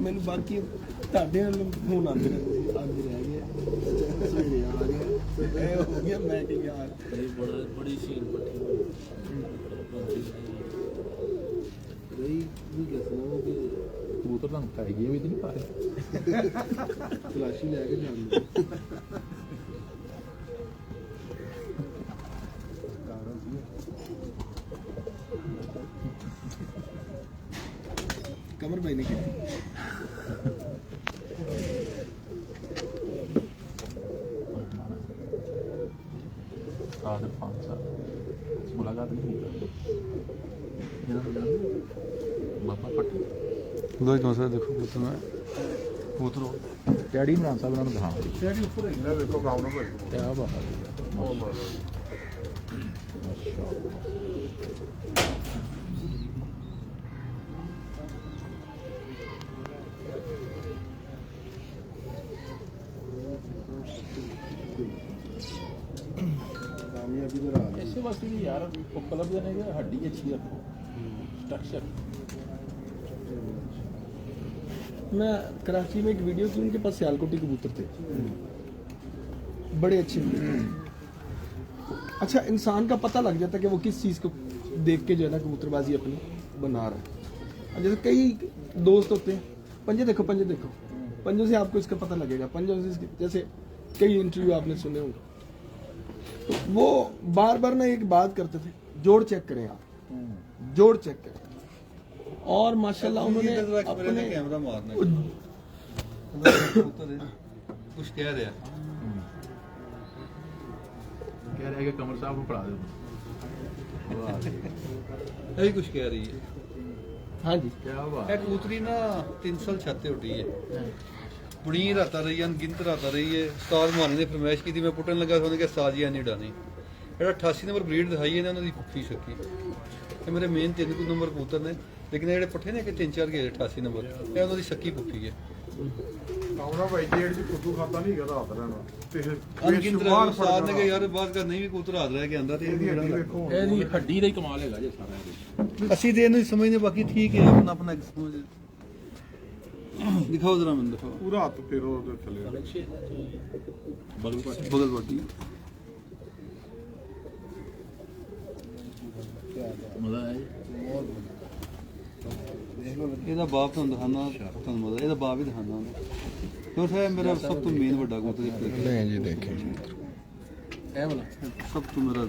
मैंने बाकी ਤੁਹਾਡੇ ਨਾਲ ਫੋਨ ਆਉਂਦੇ ਰਹਿੰਦੇ ਸੀ, ਅੱਜ ਰਹਿ ਗਏ ਸਵੇਰੇ ਆ ਗਏ ਇਹ ਹੋ ਗਿਆ। ਮੈਂ ਕਿ ਯਾਰ बड़ी सीन पट्टी रही भी कहते ना कि ਕਬੂਤਰ ਤੁਹਾਨੂੰ ਖਾਈ ਗਏ ਵੀ ਤਾਂ ਨਹੀਂ ਪਾ ਰਹੇ तलाशी लैके जाने कमर भाई ने की ਆਦਰ 5 ਸਾਲ ਮੁਲਾਕਾਤ ਨਹੀਂ ਕੀਤੀ ਇਹਨਾਂ ਨੂੰ ਜਾਣਦੇ ਬਾਬਾ ਪੱਟੀ लोहे कौन सा देखो कबूतर में कबूतर ਡੈਡੀ ਇਮਰਾਨ ਸਾਹਿਬ ਇਹਨਾਂ ਨੂੰ ਦਿਖਾਉਣਾ ਸ਼ਹਿਰੀ ਉੱਪਰ ਹੈਗਾ ਦੇਖੋ ਗਾਉਂ ਨਾ ਭਾਈ ਕਿਆ ਬਾਤ ਹੈ ਕਾਮਯਾਬੀ ਦਾ ਰਾਜ ਇਸੇ ਵਾਸਤੇ ਵੀ ਯਾਰ ਉਪਲਬਧ ਨੇ ਕਿ ਹੱਡੀ ਅੱਛੀ ਰੱਖੋ स्ट्रक्चर मैं कराची में एक वीडियो थी, उनके पास सियालकोटी कबूतर थे, बड़े अच्छे। अच्छा, इंसान का पता लग जाता है कि वो किस चीज़ को देख के जो है ना कबूतरबाजी अपनी बना रहा है। जैसे कई दोस्त होते हैं, पंजे देखो पंजों से आपको इसका पता लगेगा, पंजों से जैसे कई इंटरव्यू आपने सुने होंगे, तो वो बार बार ना एक बात करते थे, जोड़ चेक करें आप, जोड़ चेक करें। और माशाल्लाह उन्होंने अपने कैमरा मारना कबूतर है, कुछ कह रहे हैं कह रहे हैं कि कमर साहब को पढ़ा दो ये भी कुछ कह रही है। हाँ जी, क्या बात ਇਹ ਕਬੂਤਰੀ ਨਾ 3 ਸਾਲ ਛੱਤੇ ਉੱਡੀ ਹੈ, ਬੜੀ ਰਾਤਾਂ ਰਹੀ ਹਨ, ਗਿਣਤ ਰਾਤਾਂ ਰਹੀ ਹੈ। ਉਸਤਾਦ ਮਾਨੇ ਨੇ ਫਰਮਾਇਸ਼ ਕੀਤੀ, ਮੈਂ ਪੁੱਟਣ ਲੱਗਾ ਸੋਨੇ ਕਿ ਉਸਤਾਦ ਜੀ ਨਹੀਂ ਡਾਣੀ। ਜਿਹੜਾ 88 ਨੰਬਰ ਬਰੀਡ ਦਿਖਾਈ ਹੈ ਨਾ, ਉਹਨਾਂ ਦੀ ਫੁੱਫੀ ਸੱਕੀ। ਇਹ ਮੇਰੇ ਮੇਨ 3 ਨੰਬਰ ਕਬੂਤਰ ਨੇ, ਲੇਕਿਨ ਇਹ ਜਿਹੜੇ ਪੱਠੇ ਨੇ ਕਿ 3-4 ਗਏ 88 ਨੰਬਰ, ਇਹ ਉਹਨਾਂ ਦੀ ਸੱਕੀ ਫੁੱਫੀ ਹੈ। ਕਾਉਣਾ ਭਾਈ ਜਿਹੜੀ ਚ ਕੁੱਦੂ ਖਾਤਾ ਨਹੀਂ ਹੈਗਾ ਰਾਤ ਰਹਿਣਾ ਤੇ ਅਨਗਿਣਤ ਉਸਤਾਦ ਨੇ ਕਿ ਯਾਰ ਬਾਅਦ ਕਰ ਨਹੀਂ ਵੀ ਕਬੂਤਰ ਹਾਜ਼ਰ ਰਹਿ ਕੇ ਆਂਦਾ ਤੇ ਇਹ ਇਹਦੀ ਜਿਹੜਾ ਹੱਡੀ ਵੇਖੋ ਇਹਦੀ ਹੱਡੀ ਦਾ ਹੀ ਕਮਾਲ ਹੈਗਾ ਜੇ ਸਾਰਾ ਇਹਦੇ ਅਸੀਂ ਤੇ ਇਹਨੂੰ ਸਮਝਦੇ ਬਾਕੀ ਠੀਕ ਹੈ, ਆਪਣਾ ਆਪਣਾ ਇੱਕ ਸਮਝ। दिखाओ जरा मैंने दिखाओ ਪੂਰਾ ਹੱਥ ਫੇਰੋ ਉਹਦੇ ਥੱਲੇ बगल पर बगल पट्टी मजा है ਇਹਦਾ ਬਾਪ ਤੁਹਾਨੂੰ ਦਿਖਾਣਾ ਤੁਹਾਨੂੰ ਮਜ਼ਾ ਇਹਦਾ ਬਾਪ ਹੀ ਦਿਖਾਣਾ ਉਹਨੂੰ ਕਿਉਂਕਿ ਇਹ ਮੇਰਾ ਸਭ ਤੋਂ ਮੇਨ ਵੱਡਾ ਕਬੂਤਰ ਇੱਕ नहीं जी देखें ए वाला ਸਭ ਤੋਂ ਮੇਰਾ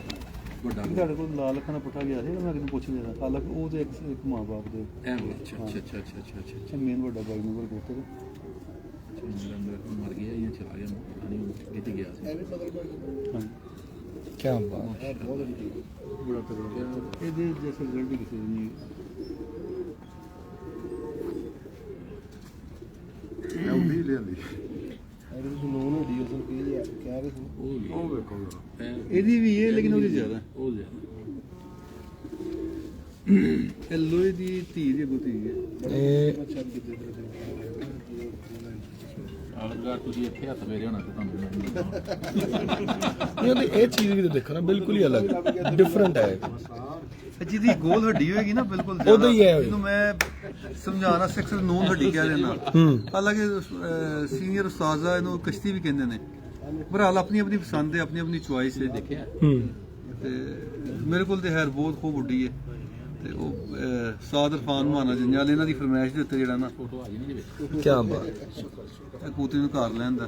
बड़ा ਤੁਹਾਡੇ ਕੋਲ ਲਾਲ ਅੱਖਾਂ ਦਾ ਪੁੱਠਾ ਗਿਆ ਸੀ ਮੈਂ ਕਿਹਨੂੰ ਪੁੱਛ ਲਿਆ ਹਾਲਾਂਕਿ ਉਹ ਤੇ ਇੱਕ ਮਾਂ-ਬਾਪ ਦੇ ए वाला अच्छा अच्छा अच्छा अच्छा अच्छा अच्छा ਇਹ ਮੇਨ ਵੱਡਾ ਬਾਈ ਨੰਬਰ ਕਬੂਤਰ मर गया या चला गया गिर गया ਹਾਂ क्या बात ਬੜਾ ਤਗੜਾ ਇਹਦੇ ਜੈਸਾ ਰਿਜ਼ਲਟ ਹੀ ਕਿਸੇ ਦਾ ਨਹੀਂ ਮੈਂ ਉਹਦੀ ਲਿਆਂਦੀ ਅਰੇ ਤੁਸੀਂ ਨੋਨ ਹੋਡੀ ਉਸ ਨੂੰ ਕਹਿ ਰਹੇ ਸੀ ਉਹ ਵੇਖੋ ਜਰਾ ਇਹਦੀ ਵੀ ਹੈ ਲੇਕਿਨ ਉਹਦੀ ਜ਼ਿਆਦਾ हो गया ਇਹ ਲੋਹੇ ਦੀ ਧੀ ਦੀ ਗੁੱਤੀ ਹੈ ਅੱਛਾ ਕਿਤੇ अगर तुझे इतने हाथ मेरे होना तो तुम ये चीज भी तो देखो ना बिल्कुल ही अलग डिफरेंट है ਜਿਹਦੀ ਗੋਲ ਹੱਡੀ ਹੋਏਗੀ ਨਾ ਬਿਲਕੁਲ ਉਹਦਾ ਹੀ ਹੈ ਉਹ। ਇਹਨੂੰ ਮੈਂ ਸਮਝਾਉਣਾ ਸਿੱਖ ਨੂਨ ਹੱਡੀ ਕਹਿ ਰਿਹਾ ਹਾਲਾਂਕਿ ਸੀਨੀਅਰ ਉਸਤਾਜ਼ਾ ਇਹਨੂੰ ਕਸ਼ਤੀ ਵੀ ਕਹਿੰਦੇ ਨੇ ਬਹਰਾਲ ਆਪਣੀ ਆਪਣੀ ਪਸੰਦ ਹੈ ਆਪਣੀ ਆਪਣੀ ਚੁਆਇਸ ਹੈ देखिए ਤੇ ਮੇਰੇ ਕੋਲ ਤੇ ਹੈਰ ਬਹੁਤ ਖੂਬ ਉੱਡੀ ਹੈ ਤੇ ਉਹ ਸਾਦ ਇਰਫਾਨ ਮਾਨਾ ਜੰਜਾਲ ਇਹਨਾਂ ਦੀ ਫਰਮਾਇਸ਼ ਦੇ ਉੱਤੇ ਜਿਹੜਾ ਨਾ फोटो आ गई नहीं क्या बात ਇਹ ਕੂਤੀ ਨੂੰ ਘਰ ਲੈਂਦਾ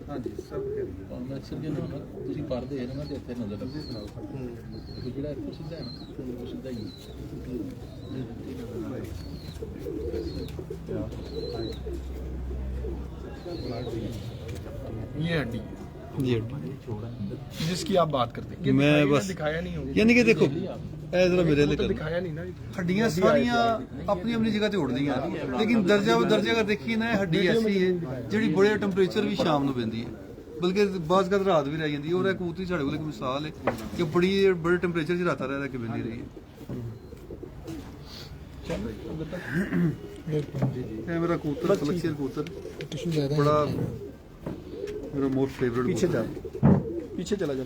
ਹਾਂਜੀ ਸਭ और मैं सर जी ना तुझे पढ़ दे ना ते इतने नजर लगते ਜਿਹੜਾ ਇੱਥੋਂ ਸਿੱਧਾ ਹੈ ਨਾ ਉਹ ਸਿੱਧਾ ਹੀ ये हड्डी ਜੀ जिसकी आप बात करते हैं मैं दिखाइए ना, बस- दिखाया नहीं होगा ਯਾਨੀ ਕਿ ਦੇਖੋ ਇਹ ਜ਼ਰਾ ਮੇਰੇ ਲਈ तो ਕਰ दिखाया नहीं ना ਹੱਡੀਆਂ ਸਾਰੀਆਂ ਆਪਣੀ ਆਪਣੀ ਜਗ੍ਹਾ ਤੇ ਉੜਦੀਆਂ ਲੇਕਿਨ ਦਰਜਾ ਦਰਜਾ ਅਗਰ ਦੇਖੀਏ ਨਾ ਇਹ ਹੱਡੀ ਐਸੀ ਹੈ ਜਿਹੜੀ ਬੜੇ ਟੈਂਪਰੇਚਰ ਵੀ ਸ਼ਾਮ ਨੂੰ ਪੈਂਦੀ ਹੈ ਬਲਕਿ ਬਾਜ਼ ਕਦ ਰਾਤ ਵੀ ਰਹਿ ਜਾਂਦੀ ਹੈ ਔਰ ਇਹ ਕਬੂਤਰੀ ਸਾਡੇ ਕੋਲ ਇੱਕ ਮਿਸਾਲ ਹੈ ਕਿ ਬੜੇ ਟੈਂਪਰੇਚਰ 'ਚ ਰਾਤਾਂ ਰਹਿ ਕੇ ਪੈਂਦੀ ਰਹੀ ਹੈ ਇਹ ਮੇਰਾ ਕਬੂਤਰ ਫਲਕਸੀਅਲ ਕਬੂਤਰ ਬੜਾ ਮੇਰਾ ਮੋਸਟ ਫੇਵਰਿਟ पीछे जा पीछे चला जा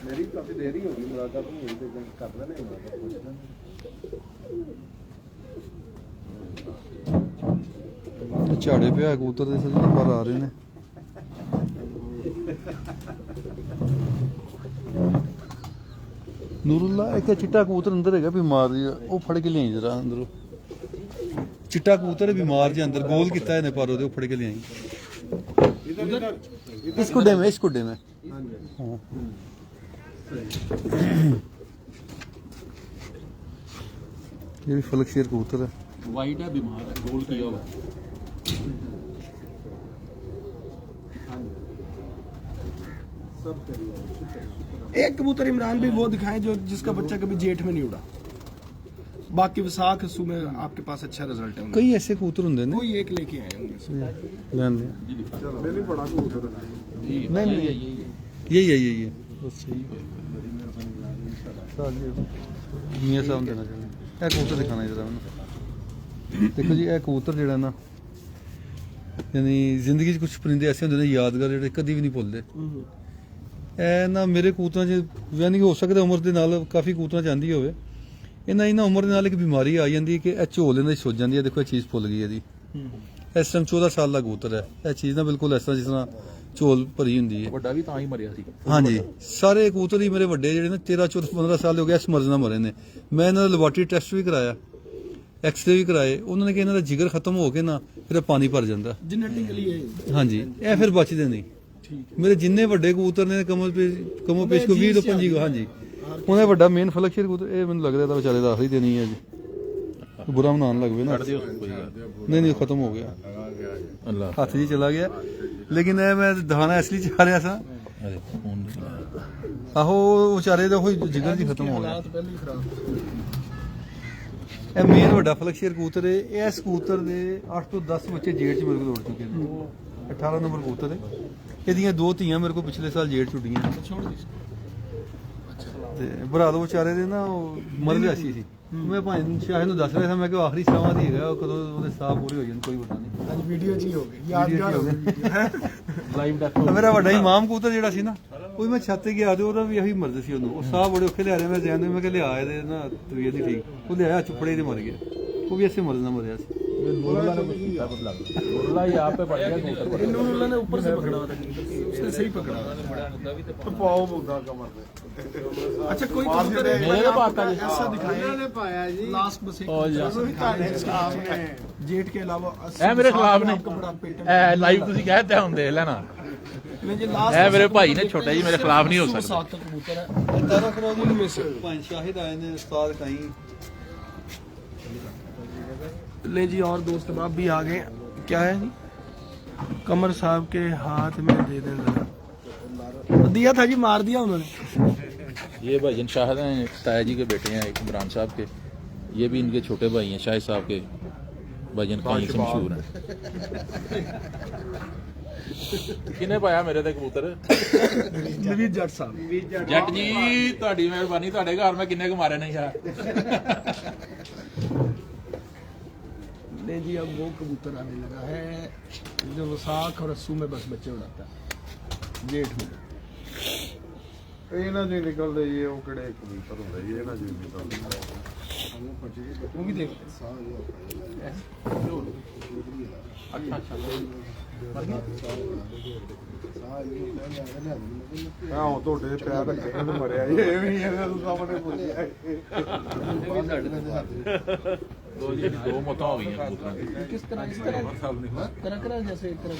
ਮੇਰੀ ਕਾਫੀ ਦੇਰ ਹੀ ਹੋ ਗਈ ਮੁਲਾਕਾਤ ਨਹੀਂ ਹੋਈ ਤੇ ਕਰ ਲੈਣੇ ਮੁਲਾਕਾਤ ਪੁੱਛ ਲੈਣੇ ਝਾੜੇ ਪਿਆ ਕਬੂਤਰ ਦੇ ਸੱਜਣ ਪਰ ਆ ਰਹੇ ਨੇ ਨੂਰੁੱਲਾ ਇੱਕ ਚਿੱਟਾ ਕਬੂਤਰ ਅੰਦਰ ਹੈਗਾ ਬਿਮਾਰ ਜਿਹਾ ਉਹ ਫੜ ਕੇ ਲਿਆਈ ਜਰਾ ਅੰਦਰੋਂ ਚਿੱਟਾ ਕਬੂਤਰ ਹੈ ਬਿਮਾਰ ਜਿਹਾ ਅੰਦਰ ਗੋਲ ਕੀਤਾ ਇਹਨੇ ਪਰ ਉਹਦੇ ਉਹ ਫੜ ਕੇ ਲਿਆਈ ਇਸ ਕੁੱਡੇ में हाँ ये भी फलक शेर कबूतर है वाइट है बीमार है गोल किया हुआ एक कबूतर इमरान भी वो दिखाएं जो जिसका बच्चा कभी जेठ में नहीं उड़ा बाकी विसाख अस्सू में आपके पास अच्छा रिजल्ट है उनका। कई ऐसे कबूतर होंगे ने कोई एक लेके आए उनमें से लेने ਮੈਨੂੰ ਬੜਾ ਕਬੂਤਰ ਹੈ नहीं यही है बस सही मियां साहब देना चाहिए ਇਹ ਕਬੂਤਰ ਦਿਖਾਣਾ ਜਰਾ ਮੈਨੂੰ ਦੇਖੋ ਜੀ ਇਹ ਕਬੂਤਰ ਜਿਹੜਾ ਨਾ ਯਾਨੀ ਜ਼ਿੰਦਗੀ 'ਚ ਕੁਝ ਪਰਿੰਦੇ ਐਸੇ ਹੁੰਦੇ ਨੇ ਯਾਦਗਾਰ ਜਿਹੜੇ ਕਦੀ ਵੀ ਨਹੀਂ ਭੁੱਲਦੇ ਇਹ ਨਾ ਮੇਰੇ ਕਬੂਤਰਾਂ 'ਚ ਯਾਨੀ ਹੋ ਸਕਦਾ ਉਮਰ ਦੇ ਨਾਲ ਕਾਫੀ ਕਬੂਤਰਾਂ 'ਚ ਆਂਦੀ ਹੋਵੇ ਇਹਨਾਂ ਉਮਰ ਦੇ ਨਾਲ ਇੱਕ ਬਿਮਾਰੀ ਆ ਜਾਂਦੀ ਹੈ ਕਿ ਇਹ ਝੋਲ ਇਹਨਾਂ ਦੀ ਸੁੱਜ ਜਾਂਦੀ ਹੈ ਦੇਖੋ ਇਹ ਚੀਜ਼ ਭੁੱਲ ਗਈ ਇਹਦੀ ਇਸ ਟਾਈਮ 14 ਸਾਲ ਦਾ ਕਬੂਤਰ ਹੈ ਇਹ ਚੀਜ਼ ਨਾ ਬਿਲਕੁਲ ਇਸ ਤਰ੍ਹਾਂ ਜਿਸ ਤਰ੍ਹਾਂ ਝੋਲ ਭਰੀ ਹੁੰਦੀ ਹੈ ਵੱਡਾ ਵੀ ਤਾਂ ਹੀ ਮਰਿਆ ਸੀ ਹਾਂਜੀ ਸਾਰੇ ਕਬੂਤਰ ਹੀ ਮੇਰੇ ਵੱਡੇ ਜਿਹੜੇ ਨੇ 13 14 15 ਸਾਲ ਹੋ ਗਏ ਇਸ ਮਰਜ਼ ਨਾਲ ਮਰੇ ਨੇ ਮੈਂ ਇਹਨਾਂ ਦਾ ਲੈਬੋਰਟਰੀ ਟੈਸਟ ਵੀ ਕਰਾਇਆ ਐਕਸਰੇ ਵੀ ਕਰਾਏ ਉਹਨਾਂ ਨੇ ਕਿ ਇਹਨਾਂ ਦਾ ਜਿਗਰ ਖਤਮ ਹੋ ਕੇ ਨਾ ਫਿਰ ਇਹ ਪਾਣੀ ਭਰ ਜਾਂਦਾ जेनेटिकली है ਹਾਂਜੀ ਇਹ ਫਿਰ ਬਚਦੇ ਨਹੀਂ ਮੇਰੇ ਜਿੰਨੇ ਵੱਡੇ ਕਬੂਤਰ ਨੇ ਕਮੋ ਪੇਸ਼ ਕੋ 20 ਤੋਂ 25 ਕੋ ਹਾਂਜੀ ਉਹਨੇ ਵੱਡਾ ਮੇਨ ਫਲਕਸ਼ੀਰ ਕਬੂਤਰ ਇਹ ਮੈਨੂੰ ਲੱਗਦਾ ਇਹਦਾ ਵਿਚਾਰੇ ਦਾ ਆਖਰੀ ਦਿਨ ਹੀ ਹੈ ਜੀ ਬੁਰਾ ਮਨਾਉਣ ਲੱਗ ਪਏ ਨਾ ਨਹੀਂ ਖਤਮ ਹੋ ਗਿਆ ਅੱਲਾ ਹੱਥ ਜੀ ਚਲਾ ਗਿਆ ਲੇਕਿਨ ਇਹ ਮੈਂ ਦਿਖਾਣਾ ਇਸ ਲਈ ਚਾਹ ਰਿਹਾ ਸਾਂ ਅਰੇ ਫੋਨ ਆਹੋ ਉਹ ਵਿਚਾਰੇ ਦਾ ਉਹੀ ਜਿਗਰ ਜੀ ਖਤਮ ਹੋ ਗਿਆ हालात पहले ही खराब ਇਹ ਮੇਨ ਵੱਡਾ ਫਲਕਸ਼ੀਰ ਕਬੂਤਰ ਹੈ ਇਹ ਇਸ ਕਬੂਤਰ ਦੇ 8 ਤੋਂ 10 ਬੱਚੇ ਜੇੜ 'ਚ ਮੇਰੇ ਕੋਲ ਉੜ ਚੁੱਕੇ ਨੇ 18 ਨੰਬਰ ਕਬੂਤਰ ਹੈ ਇਹਦੀਆਂ ਦੋ ਧੀਆਂ ਮੇਰੇ ਕੋਲ ਪਿਛਲੇ ਸਾਲ ਜੇੜ 'ਚ ਉੱਡੀਆਂ छोड़ दी ਤੇ ਭਰਾ ਦੋ ਵਿਚਾਰੇ ਦੇ ਨਾ ਉਹ ਮਰ ਗਿਆ ਸੀ ਮੈਂ ਭਾਈ ਸ਼ਾਹਿਦ ਨੂੰ ਦੱਸ ਰਿਹਾ ਸੀ ਮੈਂ ਕਿ ਆਖਰੀ ਸਮਾਂ ਦੀ ਹੈਗਾ ਉਹ ਕਦੋਂ ਉਹਦੇ ਸਾਹ ਪੂਰੇ ਹੋ ਜਾਣ ਕੋਈ ਪਤਾ ਨਹੀਂ आज वीडियो जी हो गई यादगार हो गई ਲਾਈਵ ਡੈਥ ਮੇਰਾ ਵੱਡਾ ਇਮਾਮ ਕਬੂਤਰ ਜਿਹੜਾ ਸੀ ਨਾ ਉਹ ਮੈਂ ਛੱਤ ਤੇ ਗਿਆ ਤੇ ਉਹਦਾ ਵੀ ਇਹੀ ਮਰਦ ਸੀ ਉਹਨੂੰ, ਉਹ ਸਾਹ ਬੜੇ ਔਖੇ ਲਿਆ ਰਹੇ, ਮੈਂ ਜੈਨ ਨੂੰ ਮੈਂ ਕਿਹਾ ਲਿਆ ਇਹਦੇ ਨਾ ਤਬੀਅਤ ਨਹੀਂ ਠੀਕ, ਉਹ ਲਿਆਇਆ ਚੁੱਪੜੇ ਤੇ ਮਰ ਗਿਆ, ਉਹ ਵੀ ਐਸੇ ਮਰਦ ਨਾਲ ਮਰਿਆ ਸੀ। नूरुल्लाह ने कुछ किया कुछ लग रहा है। नूरुल्लाह यहाँ पे पड़ गया कबूतर। इन नूरुल्लाह ने ऊपर से पकड़ा हुआ था, उसने सही पकड़ा हुआ था। ਪਾਓ ਮੁੰਡਾ ਕਮਰ ਤੇ अच्छा कोई कबूतर है मेरे पास था जी। ऐसा दिखाया ਇਹਨਾਂ ਨੇ ਪਾਇਆ जी लास्ट बस एक और यहाँ से ਤੁਹਾਡੇ ਸਟਾਫ ਨੇ जेट के अलावा ए मेरे खिलाफ ने आपका बड़ा पेटेंट ए लाइव ਤੁਸੀਂ कहते ਹੁਣ ਦੇਖ ਲੈਣਾ में जी लास्ट ए मेरे भाई ने छोटा जी मेरे खिलाफ नहीं हो सकता। सात का कबूतर है ਤਾਰਾ ਫਰੋਜ਼ ਉਨमें से ਪੰਜ ਸ਼ਾਹਿਦ ਆਏ ਨੇ ਉਸਤਾਦ ਕਹੀਂ। ले जी और दोस्त अब भी आ गए, क्या है जी कमर साहब के हाथ में दे दें जरा, दिया था जी मार दिया उन्होंने। ये भाईजान शाहिद हैं, ताया जी के बेटे हैं एक इमरान साहब के, ये भी इनके छोटे भाई हैं शाहिद साहब के, भाईजान कहीं से मशहूर हैं। किने पाया मेरे ते कबूतर? नवीद जट साहब। जट जी ਤੁਹਾਡੀ ਮਿਹਰਬਾਨੀ, ਤੁਹਾਡੇ ਘਰ ਮੈਂ ਕਿੰਨੇ ਕੁ ਮਾਰੇ ਨਹੀਂ ਯਾਰ। नहीं जी अब वो कबूतर आने लगा है जो वसाख और अस्सू में बस बच्चे उड़ाता है, जेठ में। ਇਹਨਾਂ ਜੀ ਨਿਕਲਦੇ ਜੀ, ਉਹ ਕਿਹੜੇ ਕਬੂਤਰ ਹੁੰਦੇ ਜੀ, ਇਹਨਾਂ ਜੀ ਨਿਕਲਦੇ वो भी देख ਆਹ ਤੁਹਾਡੇ ਪੈਰ ਰੱਖੇ ਨੇ ਮਰਿਆ ਜੀ, ਇਹ ਵੀ ਇਹਨਾਂ ਨੂੰ ਸਾਹਮਣੇ ਪੁੱਛਿਆ दो जी दो मौतां हो गई हैं कबूतरों की। किस तरह इस तरह जैसे एक तरह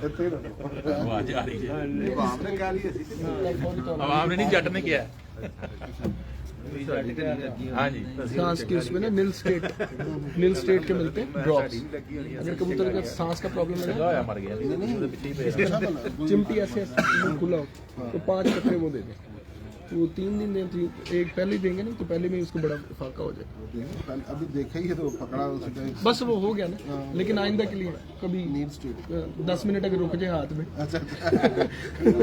ਇੱਥੇ ਹੀ ਰੱਖੋ। आवाज आ रही है। ਬਾਪ ਨੇ ਕਹਿ ਲਈ ਅਸੀਂ आवाम ने नहीं जट ने किया। हाँ जी सांस की उसमें ना नील स्टेट के मिलते हैं ड्रॉप्स। अगर कबूतर का सांस का प्रॉब्लम है होया मर गया। चिमटी ऐसे मुंह खुला हो तो 5 कतरे वो दे दें, वो 3 दिन दें, एक पहले ही देंगे ना तो पहले में ही उसको बड़ा फाका हो जाए। अभी देखा ही है तो पकड़ा उसका बस वो हो गया ना, लेकिन आइंदा के लिए कभी नील स्टेट 10 मिनट अगर रुक जाए हाथ में, अच्छा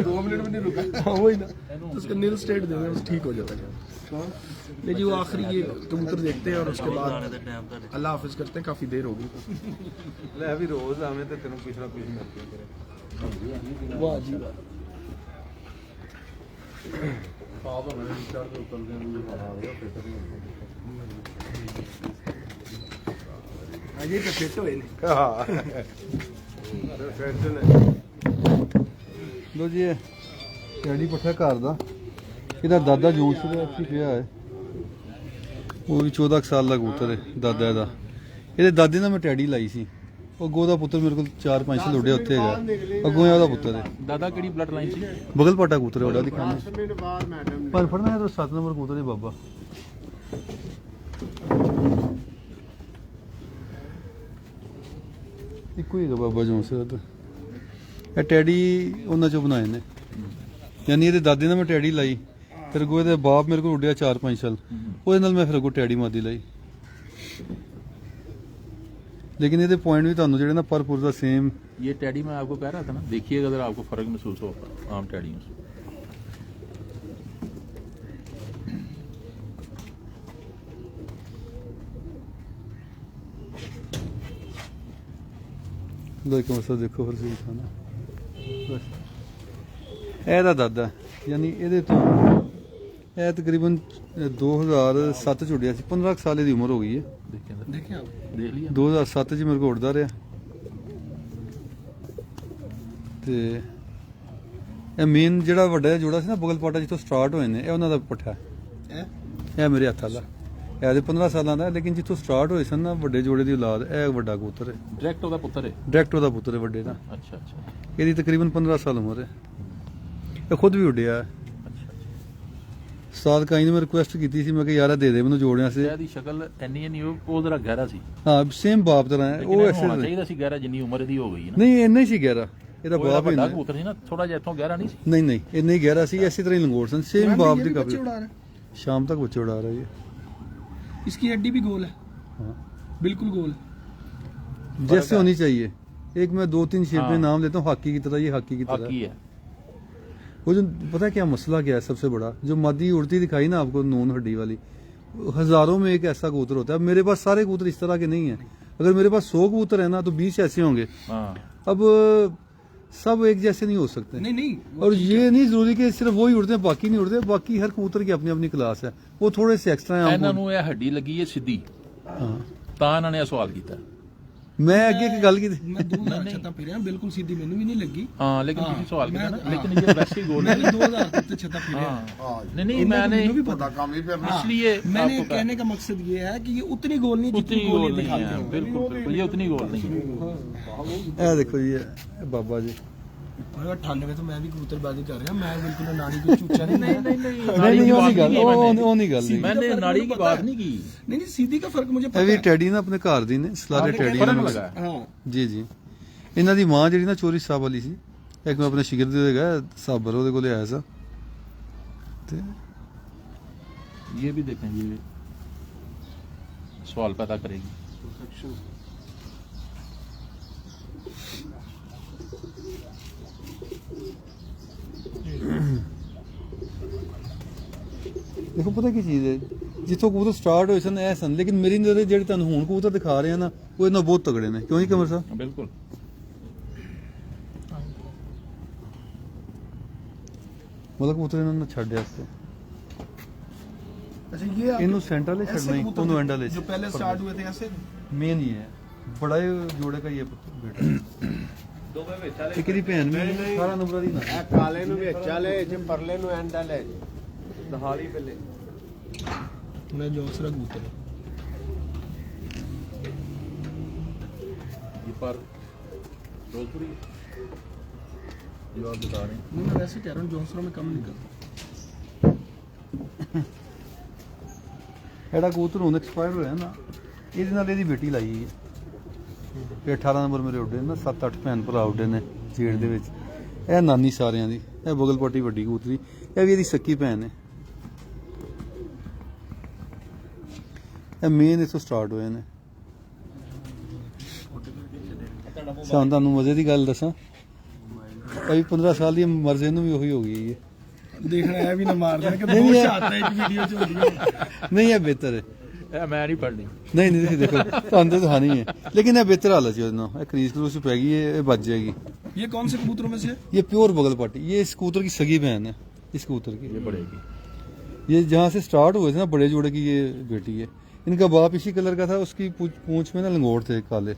2 मिनट भी नहीं रुका हाँ वही ना, तो उसका नील स्टेट दे दें, बस ठीक हो जाता है। नहीं जी वो आखिरी ये कबूतर देखते हैं और उसके बाद अल्लाह हाफिज करते हैं, काफी देर होगी। ਲੈ ਵੀ ਰੋਜ਼ ਆਵੇਂ ਤੇ ਤੈਨੂੰ ਕੁਛ ਨਾ ਕੁਛ ਮਿਲ ਕੇ वाह जी वाह। ਸਾਧ ਹੋਣੇ ਨੇ ਚੜ੍ਹਦੇ ਉਤਰਦੇ ਨੂੰ ਬਣਾ ਲਿਆ, ਫਿੱਟ ਨਹੀਂ ਹੁੰਦੇ। अजय तो फिट हुए ने। ਹਾਂ ਫਿੱਟ ਨੇ। ਲੋ ਜੀ ਇਹ ਟੈਡੀ ਪੱਠਾ ਘਰ ਦਾ, ਇਹਦਾ ਦਾਦਾ ਜੋਸ਼ ਦਾ ਇੱਥੇ ਪਿਆ ਹੈ, ਉਹ ਵੀ 14 ਕੁ ਸਾਲ ਦਾ ਕਬੂਤਰ ਹੈ ਦਾਦਾ ਦਾ। ਇਹਦੇ ਦਾਦੇ ਨਾਲ ਮੈਂ ਟੈਡੀ ਲਾਈ ਸੀ, ਉਹ ਅੱਗੋਂ ਦਾ ਪੁੱਤਰ ਮੇਰੇ ਕੋਲ 4-5 ਸਾਲ ਉੱਡਿਆ ਉੱਥੇ ਹੈਗਾ, ਅੱਗੋਂ ਇਹਦਾ ਪੁੱਤਰ ਹੈ। दादा केड़ी ब्लड लाइन सी? ਬਗਲ ਪਾਟਾ ਕਬੂਤਰ ਹੈ ਉਹਦਾ ਦਿਖਾਣਾ, मिनट बाद मैडम ਪਰ ਫੜਨਾ ਹੈ ਤਾਂ 7 ਨੰਬਰ ਕਬੂਤਰ ਹੈ ਬਾਬਾ। ਇੱਕੋ ਹੀ ਹੈਗਾ ਬਾਬਾ ਜੋਂਸ ਦਾ। ਇਹ ਟੈਡੀ ਉਹਨਾਂ ਚੋਂ ਬਣਾਏ ਨੇ, ਯਾਨੀ ਇਹਦੇ ਦਾਦੇ ਨਾਲ ਮੈਂ ਟੈਡੀ ਲਾਈ, ਫਿਰ ਅੱਗੋਂ ਇਹਦੇ ਬਾਪ ਮੇਰੇ ਕੋਲ ਉੱਡਿਆ 4-5 ਸਾਲ, ਉਹਦੇ ਨਾਲ ਮੈਂ ਫਿਰ ਅੱਗੋਂ ਟੈਡੀ ਮਾਦੀ ਲਾਈ। लेकिन ये पॉइंट भी ਤੁਹਾਨੂੰ ਜਿਹੜੇ ਨਾ ਪਰ ਪੁਰ ਦਾ सेम। ये टैडी मैं आपको कह रहा था ना, देखिएगा अगर आपको फर्क महसूस हो आम टैडियों से। ਦੇਖੋ ਮਸਾ ਦੇਖੋ ਫਿਰ ਸਹੀ ਖਾਣਾ ਬਸ। ਇਹਦਾ ਦਾਦਾ ਯਾਨੀ ਇਹਦੇ ਤੋਂ ਇਹ ਤਕਰੀਬਨ 2007 ਚ ਉੱਡਿਆ ਸੀ, 15 ਕੁ ਸਾਲ ਦੀ ਉਮਰ ਹੋ ਗਈ ਹੈ। देखें आप देख लिया 2007 ਚ ਮੇਰੇ ਕੋਲ ਉੱਡਦਾ ਰਿਹਾ ਤੇ ਇਹ ਮੇਨ ਜਿਹੜਾ ਵੱਡਾ ਜਿਹਾ ਜੋੜਾ ਸੀ ਨਾ ਬਗਲ ਪਾਟਾ ਜਿੱਥੋਂ ਸਟਾਰਟ ਹੋਏ ਨੇ, ਇਹ ਉਹਨਾਂ ਦਾ ਪੱਠਾ ਹੈ। ਇਹ ਮੇਰੇ ਹੱਥ ਵਾਲਾ ਇਹ ਦੇ 15 ਸਾਲਾਂ ਦਾ, ਲੇਕਿਨ ਜਿੱਥੋਂ ਸਟਾਰਟ ਹੋਏ ਸਨ ਨਾ ਵੱਡੇ ਜੋੜੇ ਦੀ ਔਲਾਦ, ਇਹ ਵੱਡਾ ਕਬੂਤਰ ਹੈ, डायरेक्ट ਉਹਦਾ ਪੁੱਤਰ ਹੈ। ਡਾਇਰੈਕਟ ਉਹਦਾ ਪੁੱਤਰ ਹੈ ਵੱਡੇ ਦਾ। अच्छा अच्छा ਇਹਦੀ ਤਕਰੀਬਨ 15 ਸਾਲ ਉਮਰ ਹੈ, ਇਹ ਖੁਦ ਵੀ ਉੱਡਿਆ ਹੈ। ਉਸਤਾਦ ਕਾਈ ਨੇ ਮੈਂ ਰਿਕੁਐਸਟ ਕੀਤੀ ਸੀ, ਮੈਂ ਕਿ ਯਾਰ ਦੇ ਦੇ ਮੈਨੂੰ ਜੋੜਿਆਂ ਸੀ। ਇਹਦੀ ਸ਼ਕਲ ਇੰਨੀ ਨਹੀਂ, ਉਹ ਜ਼ਰਾ ਗਹਿਰਾ ਸੀ, ਹਾਂ ਸੇਮ ਬਾਪ ਤਰ੍ਹਾਂ ਹੈ ਉਹ ਐਸੇ ਹੋਣਾ ਚਾਹੀਦਾ ਸੀ ਗਹਿਰਾ, ਜਿੰਨੀ ਉਮਰ ਦੀ ਹੋ ਗਈ ਨਾ। ਨਹੀਂ ਇੰਨਾ ਹੀ ਸੀ ਗਹਿਰਾ, ਇਹਦਾ ਬਾਪ ਹੀ ਵੱਡਾ ਨਹੀਂ। ਕਬੂਤਰ ਸੀ ਨਾ, ਥੋੜਾ ਜਿਹਾ ਇੱਥੋਂ ਗਹਿਰਾ ਨਹੀਂ ਸੀ। ਨਹੀਂ ਨਹੀਂ ਇੰਨਾ ਹੀ ਗਹਿਰਾ ਸੀ, ਇਸੇ ਤਰ੍ਹਾਂ ਹੀ ਲੰਗੋਟ ਸਨ, ਸੇਮ ਬਾਪ ਦੀ बच्चे ਕਾਪੀ। उड़ा रहे हैं, शाम तक बच्चे उड़ा रहे हैं। इसकी हड्डी भी गोल है, हाँ। बिल्कुल गोल। जैसे होनी चाहिए। एक मैं 2-3 शेप में नाम लेता हूँ, हाकी की तरह, ये हाकी की तरह। हाकी है वो जो पता है क्या मसला क्या है सबसे बड़ा, जो मादी उड़ती दिखाई ना आपको नून हड्डी वाली, हजारों में एक ऐसा कबूतर होता है। अब मेरे पास सारे कबूतर इस तरह के नहीं है, अगर मेरे पास 100 कबूतर है ना तो 20 ऐसे होंगे। हाँ अब सब एक जैसे नहीं हो सकते। नहीं नहीं और ये नहीं जरूरी कि सिर्फ वो ही उड़ते हैं बाकी नहीं उड़ते, बाकी हर कबूतर की अपनी अपनी क्लास है, वो थोड़े से एक्स्ट्रा हैं ਇਹਨਾਂ आपको। ਨੂੰ ਇਹ ਹੱਡੀ ਲੱਗੀ ਹੈ ਸਿੱਧੀ, हाँ ਤਾਂ ਇਹਨਾਂ ਨੇ ਇਹ ਸਵਾਲ ਕੀਤਾ। मैं अगे की गल की थी। मैं 2000 छत्ता फिर बिल्कुल सीधी मैंने भी नहीं लगी। हाँ लेकिन हाँ, किसी सवाल किया ना, मैं- लेकिन ये वैसे ही गोल मैं है। भी 2000 तक छत्ता फिर हाँ हाँ नहीं नहीं इनको मैंने भी पता काम ही फिर इसलिए मैंने आपको कहने का मकसद ये है कि ये उतनी गोल नहीं उतनी जितनी गोल गोल नहीं दिखाते है, हैं। बिल्कुल बिल्कुल ये उतनी गोल नहीं है। ए देखो ये बाबा जी, और 98 तो मैं भी कबूतरबाजी कर रहा मैं बिल्कुल नाड़ी को चूचा नहीं नहीं नहीं नहीं नहीं नहीं वो नहीं गल, वो नहीं गल नहीं। मैंने नाड़ी की बात नहीं की, नहीं सीधी का फर्क मुझे पता ਇਹ ਵੀ है। ਟੈਡੀ ਨਾ ਆਪਣੇ ਘਰ ਦੀ ਨੇ, ਸਲਾਰੇ ਟੈਡੀ फर्क ਨੇ। लगा है। हाँ ਜੀ ਜੀ, ਇਹਨਾਂ ਦੀ ਮਾਂ ਜਿਹੜੀ ਨਾ ਚੋਰੀ ਸਾਹਿਬ ਵਾਲੀ ਸੀ, ਇੱਕ ਮੈਂ ਆਪਣੇ ਸ਼ਿਗਰਦ ਦੇ ਹੈਗਾ ਸਾਬਰ ਉਹਦੇ ਕੋਲੇ ਆਇਆ ਸਾਂ ਤੇ ये भी देखें, ये सवाल पैदा करेगी। ਦੇਖੋ ਪਤਾ ਕੀ ਚੀਜ਼ ਹੈ, ਜਿੱਥੋਂ ਕਬੂਤਰ ਸਟਾਰਟ ਹੋਏ ਸਨ ਇਹ ਸਨ, ਲੇਕਿਨ ਮੇਰੀ ਨਜ਼ਰ ਜਿਹੜੇ ਤੁਹਾਨੂੰ ਹੁਣ ਕਬੂਤਰ ਦਿਖਾ ਰਹੇ ਆ ਨਾ, ਉਹ ਇਹਨਾਂ ਬਹੁਤ ਤਗੜੇ ਨੇ, ਕਿਉਂ ਜੀ ਕਮਰ ਸਾਹਿਬ? बिल्कुल ਮਤਲਬ ਕਬੂਤਰ ਇਹਨਾਂ ਨੂੰ ਛੱਡਿਆ ਸੀ, अच्छा ये आप- ਇਹਨੂੰ ਸੈਂਟਰ ਵਾਲੇ ऐसे ਛੱਡਣਾ ਹੀ, कबूतर ਉਹਨੂੰ ਐਂਡ ਵਾਲੇ जो पहले स्टार्ट हुए थे ऐसे ਮੇਨ ਹੀ ਹੈ, ਬੜਾ ਜੋੜੇ का ये बेटा ਦੋਵੇਂ ਵਿੱਚ ਵਾਲੇ ਇੱਕ ਦੀ ਭੈਣ ਵੀ 18 ਨੰਬਰ ਦੀ ਨਾ। ਇਹ ਕਾਲੇ ਨੂੰ ਵਿੱਚ ਵਾਲੇ ਜੇ ਪਰਲੇ ਨੂੰ ਐਂਡ ਵਾਲੇ ਦਹਾਲੀ ਪਹਿਲੇ मैं जोसरा कबूतर है। ये पर जोधपुरी जो आप बता रहे हैं। नहीं मैं वैसे कह रहा हूँ जोसरा में कम निकलता ਜਿਹੜਾ ਕਬੂਤਰ ਹੁਣ ਐਕਸਪਾਇਰ ਹੋਇਆ ਨਾ, ਇਹਦੇ ਨਾਲ ਇਹਦੀ ਬੇਟੀ ਲਾਈ ਹੈ, ਇਹ 18 ਨੰਬਰ ਮੇਰੇ ਉੱਡੇ ਨਾ, 7-8 ਭੈਣ ਭਰਾ ਉੱਡੇ ਨੇ ਜੇੜ ਦੇ ਵਿੱਚ। ਇਹ ਨਾਨੀ ਸਾਰਿਆਂ ਦੀ, ਇਹ ਬਗਲਪੱਟੀ ਵੱਡੀ ਕਬੂਤਰੀ, ਇਹ ਵੀ ਇਹਦੀ ਸੱਕੀ ਭੈਣ ਹੈ। ਇਹ ਮੇਨ ਇਥੋਂ ਸਟਾਰਟ ਹੋਏ ਨੇ। ਸਾਨੂੰ ਤੁਹਾਨੂੰ ਮਜ਼ੇ ਦੀ ਗੱਲ ਦੱਸਾਂ, ਅਭੀ 15 ਸਾਲ ਦੀ ਮਰਜ਼ੇ ਨੂੰ ਵੀ ਉਹੀ ਹੋ ਗਈ ਹੈ। देखना है भी ना मार देना कि नहीं, दो ये- शॉट है एक वीडियो चल रही है। ਨਹੀਂ ਇਹ ਬਿਹਤਰ ਹੈ। मैं नहीं पढ़नी। ਨਹੀਂ ਨਹੀਂ ਤੁਸੀਂ ਦੇਖੋ, ਤੁਹਾਨੂੰ ਤਾਂ ਦਿਖਾਣੀ ਹੈ, ਲੇਕਿਨ ਇਹ ਬਿਹਤਰ ਹਾਲਤ ਚ ਉਹਦੇ ਨਾਲ, ਇਹ ਕਰੀਜ਼ ਕਰੂਸ ਪੈ ਗਈ ਹੈ, ਇਹ ਬਚ ਜਾਏਗੀ। ये कौन से कबूतरों में से है? ये प्योर बगलपाटी, ये इस कबूतर की सगी बहन है, इस कबूतर की। ये बढ़ेगी। ये जहाँ से स्टार्ट हुए थे ना बड़े जोड़े की, ये बेटी है। इनका बाप इसी कलर का था, उसकी पूंछ में ना लंगोट थे काले।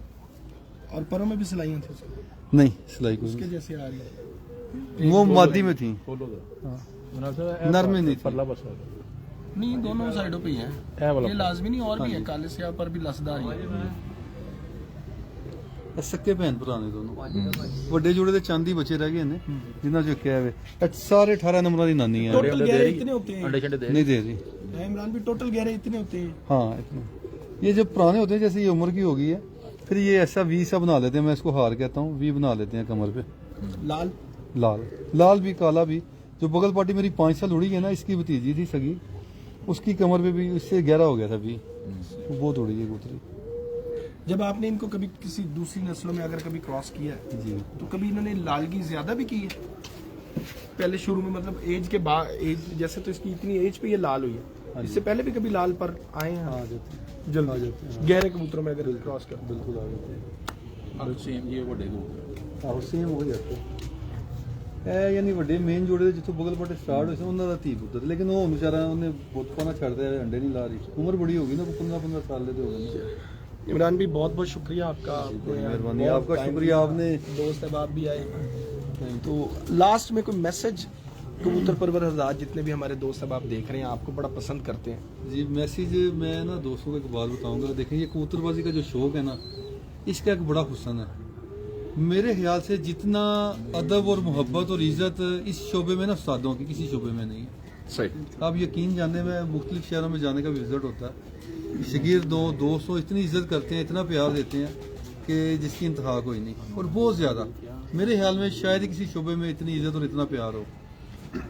और परों में भी सिलाइयां थी उसके नहीं सिलाई को उसके जैसे आ रही है। वो मादी में थी। खोलो दो। हाँ। जनाब साहब, नर में नहीं थी। परला बस है। नहीं दोनों साइडों पे ही है, ਇਹ वाला ये लाजमी नहीं और भी है, काले से पर भी लसदार ही है। ਇਹ ਸੱਕੇ ਭੈਣ ਭਰਾ ਨੇ ਦੋਨੋਂ। ਵੱਡੇ ਜੋੜੇ ਦੇ ਚਾਂਦੀ ਬੱਚੇ ਰਹਿ ਗਏ ਨੇ, ਜਿਨ੍ਹਾਂ ਚੋਂ ਕਿਹਾ ਵੇ ਇਹ ਸਾਰੇ 18 नंबर ਦੀ ਨਾਨੀ ਹੈ। टोटल अंडे दे गहरे रही- इतने होते हैं अंडे शंडे दे नहीं दे रही। इमरान भी टोटल गहरे इतने होते हैं। हाँ इतने, ये जब पुराने होते हैं, जैसे ये उम्र की हो गई है, फिर ये ऐसा वी सा बना लेते हैं, मैं इसको हार कहता हूँ, वी बना लेते हैं कमर पे, लाल लाल लाल भी काला भी। जो बगल पार्टी मेरी 5 साल उड़ी है ना, इसकी भतीजी थी सगी, उसकी कमर पे भी इससे गहरा हो गया था भी, वो बहुत उड़ी है कबूतरी। जब आपने इनको कभी किसी दूसरी नस्लों में अगर कभी क्रॉस किया है जी तो कभी इन्होंने लालगी ज्यादा भी की है पहले शुरू में, मतलब एज के बाद, एज जैसे तो इसकी इतनी एज पे ये लाल हुई है, इससे पहले भी कभी लाल पर आए हैं? आ जाते हैं, जल्द आ जाते हैं, गहरे कबूतरों में अगर क्रॉस कर बिल्कुल आ जाते हैं। और सेम ये बढ़ेगा। ਆਹੋ ਸੇਮ ਹੋ ਜਾਤੇ ਇਹ ਯਾਨੀ ਵੱਡੇ ਮੇਨ ਜੋੜੇ ਦੇ ਜਿੱਥੋਂ ਬਗਲ ਪੱਟੇ ਸਟਾਰਟ ਹੋਏ ਸੀ, ਉਹਨਾਂ ਦਾ ਧੀ ਪੁੱਤਰ, ਲੇਕਿਨ ਉਹ ਵਿਚਾਰਾ ਉਹਨੇ ਬੁੱਤ ਪਾਣਾ ਛੱਡ ਦਿਆ, ਅੰਡੇ ਨਹੀਂ ਲਾ ਰਹੀ, ਉਮਰ ਬੜੀ ਹੋ ਗਈ ਨਾ, 15 ਸਾਲ ਦੇ ਹੋ गए। इमरान भी बहुत बहुत शुक्रिया आपका, मेहरबानी, बहुत आपका time शुक्रिया, आपने दोस्त है आप भी आए। तो लास्ट में कोई मैसेज कबूतर परवर हज़रात जितने भी हमारे दोस्त अब आप देख रहे हैं, आपको बड़ा पसंद करते हैं, जी मैसेज मैं ना दोस्तों को एक बात बताऊंगा। देखें ये कबूतरबाजी का जो शौक है ना, इसका एक बड़ा हुस्न है। मेरे ख्याल से जितना अदब और मोहब्बत और इज़्ज़त इस शोबे में ना उस्तादों की किसी शोबे में नहीं है। सही। आप यकीन जानने में मुख्तलिफ शहरों में जाने का भी विजिट होता है, शगीर दोस्तों इतनी इज्जत करते हैं, इतना प्यार देते हैं कि जिसकी इंतहा कोई नहीं, और बहुत ज़्यादा मेरे ख्याल में शायद ही किसी शोबे में इतनी इज्जत और इतना प्यार हो।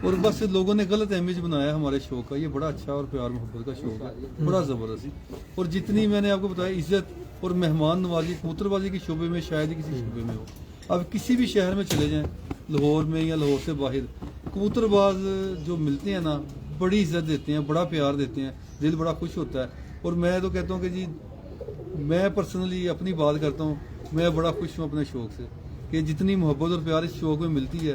और बस लोगों ने गलत इमेज बनाया हमारे शौक का। ये बड़ा अच्छा और प्यार मोहब्बत का शौक है, बड़ा ज़बरदस्त। और जितनी मैंने आपको बताया इज्जत और मेहमान नवाजी कबूतरबाजी के शोबे में शायद ही किसी शोबे में हो। अब किसी भी शहर में चले जाएं, लाहौर में या लाहौर से बाहर, कबूतरबाज जो मिलते हैं ना, बड़ी इज्जत देते हैं, बड़ा प्यार देते हैं, दिल बड़ा खुश होता है। और मैं तो कहता हूँ कि जी मैं पर्सनली अपनी बात करता हूँ, मैं बड़ा खुश हूँ अपने शौक से। कि जितनी मोहब्बत और प्यार इस शौक में मिलती है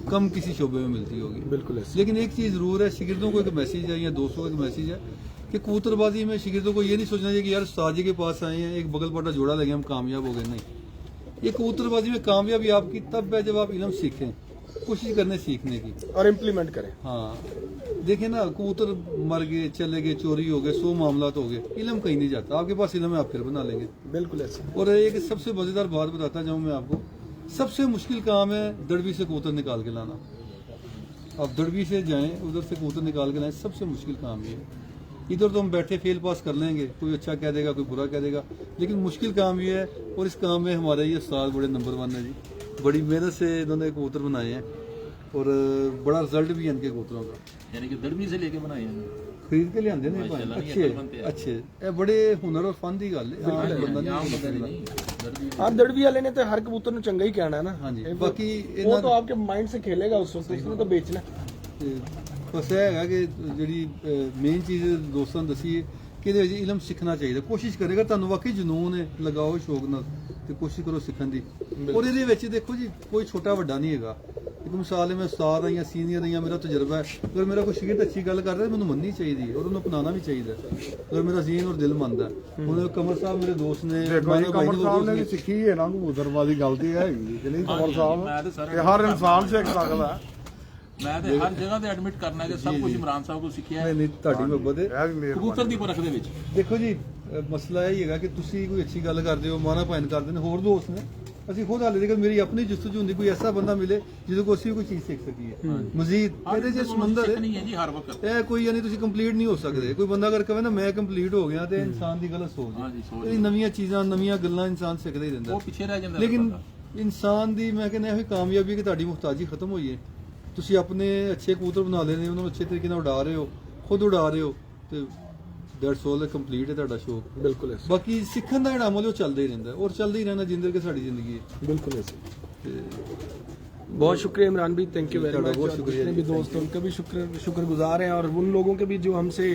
कम किसी शोबे में मिलती होगी। बिल्कुल ऐसे। लेकिन एक चीज़ ज़रूर है, शागिर्दों को एक मैसेज है या दोस्तों को एक मैसेज है कि कबूतरबाजी में शागिर्दों को ये नहीं सोचना चाहिए कि यार उस्ताद जी के पास आए हैं एक बगल पाटा जोड़ा लगे हम कामयाब हो गए। नहीं, ये कबूतरबाजी में कामयाबी आपकी तब है जब आप इल्म सीखें, कोशिश करने सीखने की और इम्प्लीमेंट करें। हाँ, देखें ना, कबूतर मर गए, चले गए, चोरी हो गए, 100 मामलात हो गए, इल्म कहीं नहीं जाता। आपके पास इल्म है, आप फिर बना लेंगे। बिल्कुल ऐसे। और एक सबसे मजेदार बात बताता जाऊं मैं आपको, सबसे मुश्किल काम है दड़बी से कबूतर निकाल के लाना। आप दड़बी से जाएं, उधर से कबूतर निकाल के लाएं, सबसे मुश्किल काम ये है। इधर तो हम बैठे फेल पास कर लेंगे, कोई अच्छा कह देगा, कोई बुरा कह देगा, लेकिन मुश्किल काम ये है। और इस काम में हमारे ये उस्ताद बड़े नंबर 1 है जी, बड़ी मेहनत से इन्होंने कबूतर बनाए हैं और बड़ा रिजल्ट भी है इनके कबूतरों का। यानी कि दड़बी से लेके बनाए हैं। खरीद के लियाते ने माशाल्लाह, ये अच्छे अकल बनते हैं। अच्छे, ये बड़े हुनर और फन की गल है। आम बंदा नहीं आम कर बंदा सकदा। नहीं, दड़बी आप दड़वी वाले ने तो हर कबूतर ਨੂੰ ਚੰਗਾ ਹੀ ਕਹਿਣਾ ਹੈ ਨਾ। हाँ जी, ਇਹ बाकी वो इन्हां- तो आपके माइंड से खेलेगा उस वक्त, उसने तो बेचना। ਤੇ ਬਸ ਇਹ ਹੈਗਾ ਕਿ ਜਿਹੜੀ ਮੇਨ ਚੀਜ਼ ਦੋਸਤਾਂ ਨੂੰ ਦੱਸੀ ਹੈ ਕਿ ਇਹਦੇ ਵਿੱਚ ਇਲਮ ਸਿੱਖਣਾ ਚਾਹੀਦਾ। ਕੋਸ਼ਿਸ਼ ਕਰੇਗਾ, ਤੁਹਾਨੂੰ ਵਾਕਈ ਜਨੂਨ ਹੈ, ਲਗਾਓ ਸ਼ੌਕ ਨਾਲ ਤੇ ਕੋਸ਼ਿਸ਼ ਕਰੋ ਸਿੱਖਣ ਦੀ। ਔਰ ਇਹਦੇ ਵਿੱਚ ਦੇਖੋ ਜੀ, ਕੋਈ ਛੋਟਾ ਵੱਡਾ ਨਹੀਂ ਹੈਗਾ। ਇੱਕ ਮਿਸਾਲ ਹੈ, ਮੈਂ ਉਸਤਾਦ ਹਾਂ ਜਾਂ ਸੀਨੀਅਰ ਹਾਂ ਜਾਂ ਮੇਰਾ ਤਜਰਬਾ ਹੈ, ਅਗਰ ਮੇਰਾ ਕੋਈ ਸ਼ਾਗਿਰਦ ਅੱਛੀ ਗੱਲ ਕਰ ਰਿਹਾ ਮੈਨੂੰ ਮੰਨਣੀ ਚਾਹੀਦੀ ਹੈ ਔਰ ਉਹਨੂੰ ਅਪਣਾਉਣਾ ਵੀ ਚਾਹੀਦਾ ਹੈ, ਅਗਰ ਮੇਰਾ ਜ਼ਹੀਨ ਔਰ ਦਿਲ ਮੰਨਦਾ ਹੈ। ਹੁਣ ਕਮਰ ਸਾਹਿਬ ਮੇਰੇ ਦੋਸਤ ਨੇ, ਦੇਖੋ ਜੀ, ਬਾਈ ਕਮਰ ਦੇ ਸਾਹਿਬ ਨੇ ਦੋਸਤ ਵੀ ਸਿੱਖੀ ਹੈ ਨਾ ਕਬੂਤਰਬਾਜ਼ੀ, ਗੱਲ ਤੇ ਹੈਗੀ ਕਿ ਨਹੀਂ ਕਮਰ ਮੈਂ ਤਾਂ ਸਾਹਿਬ? ਸਾਰਾ ਇਹ ਹਰ ਇਨਸਾਨ ਸਿੱਖ ਸਕਦਾ ਹੈ। ਮੈਂ ਤੇ ਹਰ ਜਗ੍ਹਾ ਤੇ ਐਡਮਿਟ ਕਰਨਾ ਕਿ ਸਭ ਕੁਝ ਇਮਰਾਨ ਸਾਹਿਬ ਕੋਲ ਸਿੱਖਿਆ ਹੈ। ਨਹੀਂ ਤੁਹਾਡੀ ਮੁਹੱਬਤ ਹੈ। ਇਹ ਵੀ ਮਿਹਰਬਾਨੀ। ਕਬੂਤਰ ਦੀ ਪਰਖ ਦੇ ਵਿੱਚ ਦੇਖੋ ਜੀ, ਮਸਲਾ ਇਹ ਹੀ ਹੈਗਾ ਕਿ ਤੁਸੀਂ ਕੋਈ ਅੱਛੀ ਗੱਲ ਕਰਦੇ ਹੋ, ਮਾਨਾ ਭਾਇਨ ਕਰਦੇ ਨੇ, ਹੋਰ ਦੋਸਤ ਨੇ, ਅਸੀਂ ਖੁਦ ਹਾਲੇ ਤੱਕ ਮੇਰੀ ਆਪਣੀ ਜਸਤਜੂ ਹੁੰਦੀ ਕੋਈ ਐਸਾ ਬੰਦਾ ਮਿਲੇ ਜਿਹਦੇ ਕੋਲ ਅਸੀਂ ਕੋਈ ਚੀਜ਼ ਸਿੱਖ ਸਕੀਏ। ਮਜ਼ੀਦ ਇਹਦੇ ਜੇ ਸਮੁੰਦਰ ਹੈ, ਨਹੀਂ ਹੈ ਜੀ ਹਰ ਵਕਤ। ਇਹ ਕੋਈ ਯਾਨੀ ਤੁਸੀਂ ਕੰਪਲੀਟ ਨਹੀਂ ਹੋ ਸਕਦੇ। ਕੋਈ ਬੰਦਾ ਅਗਰ ਕਹੇ ਨਾ ਮੈਂ ਕੰਪਲੀਟ ਹੋ ਗਿਆ, ਤੇ ਇਨਸਾਨ ਦੀ ਗਲਤ ਸੋਚ ਹਾਂ ਜੀ, ਸੋਚ ਹੈ। ਇਹ ਨਵੀਆਂ ਚੀਜ਼ਾਂ, ਨਵੀਆਂ ਗੱਲਾਂ ਇਨਸਾਨ ਸਿੱਖਦਾ ਹੀ ਰਹਿੰਦਾ। ਉਹ ਪਿੱਛੇ ਰਹਿ ਜਾਂਦਾ। ਲੇਕਿਨ ਇਨਸਾਨ ਦੀ ਮੈਂ ਕਹਿੰਦਾ ਇਹ ਕਾਮਯਾਬੀ ਹੈ ਕਿ ਤੁਹਾਡੀ ਮੁਹਤਾਜੀ ਖਤਮ ਹੋਈ ਹੈ। ਤੁਸੀਂ ਆਪਣੇ ਅੱਛੇ ਕਬੂਤਰ ਬਣਾ ਲਏ ਨੇ, ਉਹਨਾਂ ਨੂੰ ਅੱਛੇ ਤਰੀਕੇ ਨਾਲ ਉਡਾ ਰਹੇ ਹੋ, ਖੁਦ ਉਡਾ ਰਹੇ ਹੋ, ਤੇ ਦੈਟਸ ਆਲ, ਕੰਪਲੀਟ ਹੈ ਤੁਹਾਡਾ ਸ਼ੌਕ। बिल्कुल ऐसे। ਬਾਕੀ ਸਿੱਖਣ ਦਾ ਜਿਹੜਾ ਅਮਲ ਹੈ ਉਹ ਚੱਲਦਾ ਹੀ ਰਹਿੰਦਾ ਔਰ ਚੱਲਦਾ ਹੀ ਰਹਿਣਾ ਜਿੰਦਰ ਕੇ ਸਾਡੀ ਜ਼ਿੰਦਗੀ ਹੈ। बिल्कुल ऐसे। ਤੇ बहुत शुक्रिया इमरान भी, थैंक यू वेरी ਤੁਹਾਡਾ मच। बहुत शुक्रिया जितने जी, भी दोस्त हैं उनका भी शुक्रगुजार हैं, और उन लोगों के भी जो हमसे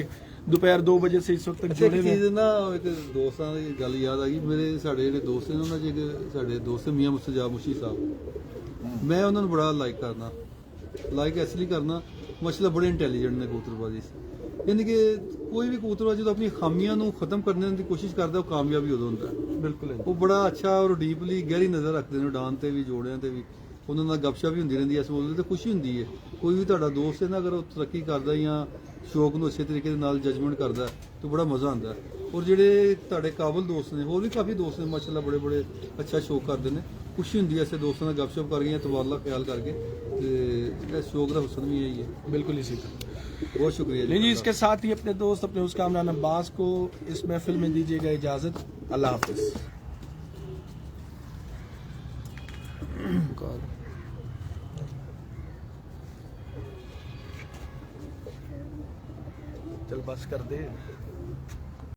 दोपहर 2 बजे से इस वक्त तक ਅੱਛਾ, जुड़े ਇੱਕ हुए ਚੀਜ਼ हैं। ਨਾ, ਇੱਕ ਦੋਸਤਾਂ ਦੀ ਗੱਲ ਯਾਦ ਆ ਗਈ। ਸਾਡੇ ਜਿਹੜੇ ਦੋਸਤ ਨੇ ਉਹਨਾਂ 'ਚ ਇੱਕ ਸਾਡੇ ਦੋਸਤ ਮੀਆਂ ਮੁਸਤਜਾ ਮੁਸ਼ੀ ਸਾਹਿਬ, ਮੈਂ ਉਹਨਾਂ ਨੂੰ ਬੜਾ ਲਾਈਕ ਕਰਨਾ। ਲਾਈਕ ਇਸ ਲਈ ਕਰਨਾ, ਮਾਸ਼ਾਅੱਲਾ ਬੜੇ ਇੰਟੈਲੀਜੈਂਟ ਨੇ ਕਬੂਤਰਬਾਜ਼ੀ 'ਚ। ਯਾਨੀ ਕਿ ਕੋਈ ਵੀ ਕਬੂਤਰਬਾਜ਼ ਜਦੋਂ ਆਪਣੀ ਖਾਮੀਆਂ ਨੂੰ ਖਤਮ ਕਰਨ ਦੀ ਕੋਸ਼ਿਸ਼ ਕਰਦਾ, ਉਹ ਕਾਮਯਾਬੀ ਉਦੋਂ ਹੁੰਦਾ ਹੈ। बिल्कुल ऐसे। ਉਹ ਬੜਾ ਅੱਛਾ ਔਰ ਡੀਪਲੀ ਗਹਿਰੀ ਨਜ਼ਰ ਰੱਖਦੇ ਨੇ ਉਡਾਨ ਤੇ ਵੀ, ਜੋੜਿਆਂ ਤੇ ਵੀ। ਉਹਨਾਂ ਨਾਲ ਗੱਪਸ਼ਪ ਵੀ ਹੁੰਦੀ ਰਹਿੰਦੀ ਹੈ, ਇਸ ਬੋਲਦੇ ਤੇ ਖੁਸ਼ੀ ਹੁੰਦੀ ਹੈ। ਕੋਈ ਵੀ ਤੁਹਾਡਾ ਦੋਸਤ ਹੈ ਨਾ, ਅਗਰ ਉਹ ਤਰੱਕੀ ਕਰਦਾ ਜਾਂ ਸ਼ੌਕ ਨੂੰ ਅੱਛੇ ਤਰੀਕੇ ਦੇ ਨਾਲ ਜਜਮੈਂਟ ਕਰਦਾ ਤਾਂ ਬੜਾ ਮਜ਼ਾ ਆਉਂਦਾ ਹੈ। ਔਰ ਜਿਹੜੇ ਤੁਹਾਡੇ ਕਾਬਲ ਦੋਸਤ ਨੇ, ਹੋਰ ਵੀ ਕਾਫੀ ਦੋਸਤ ਨੇ ਮਾਸ਼ਾਅੱਲਾ, ਬੜੇ ਬੜੇ ਅੱਛਾ ਸ਼ੌਕ ਕਰਦੇ ਨੇ। ਖੁਸ਼ੀ ਹੁੰਦੀ ਹੈ ਐਸੇ ਦੋਸਤਾਂ ਨਾਲ ਗੱਪਸ਼ਪ ਕਰਕੇ ਜਾਂ ਤਬਾਦਲਾ ਖਿਆਲ ਕਰਕੇ, ਤੇ ਇਸ ਸ਼ੌਕ ਦਾ ਹੁਸਨ ਵੀ ਇਹੀ ਹੈ। बिल्कुल इसी का। बहुत शुक्रिया नहीं जी, इसके साथ ही अपने दोस्त, अपने उस कामरान अब्बास को इस महफिल में दीजिएगा इजाजत। अल्लाह हाफिज। चल बस कर दे।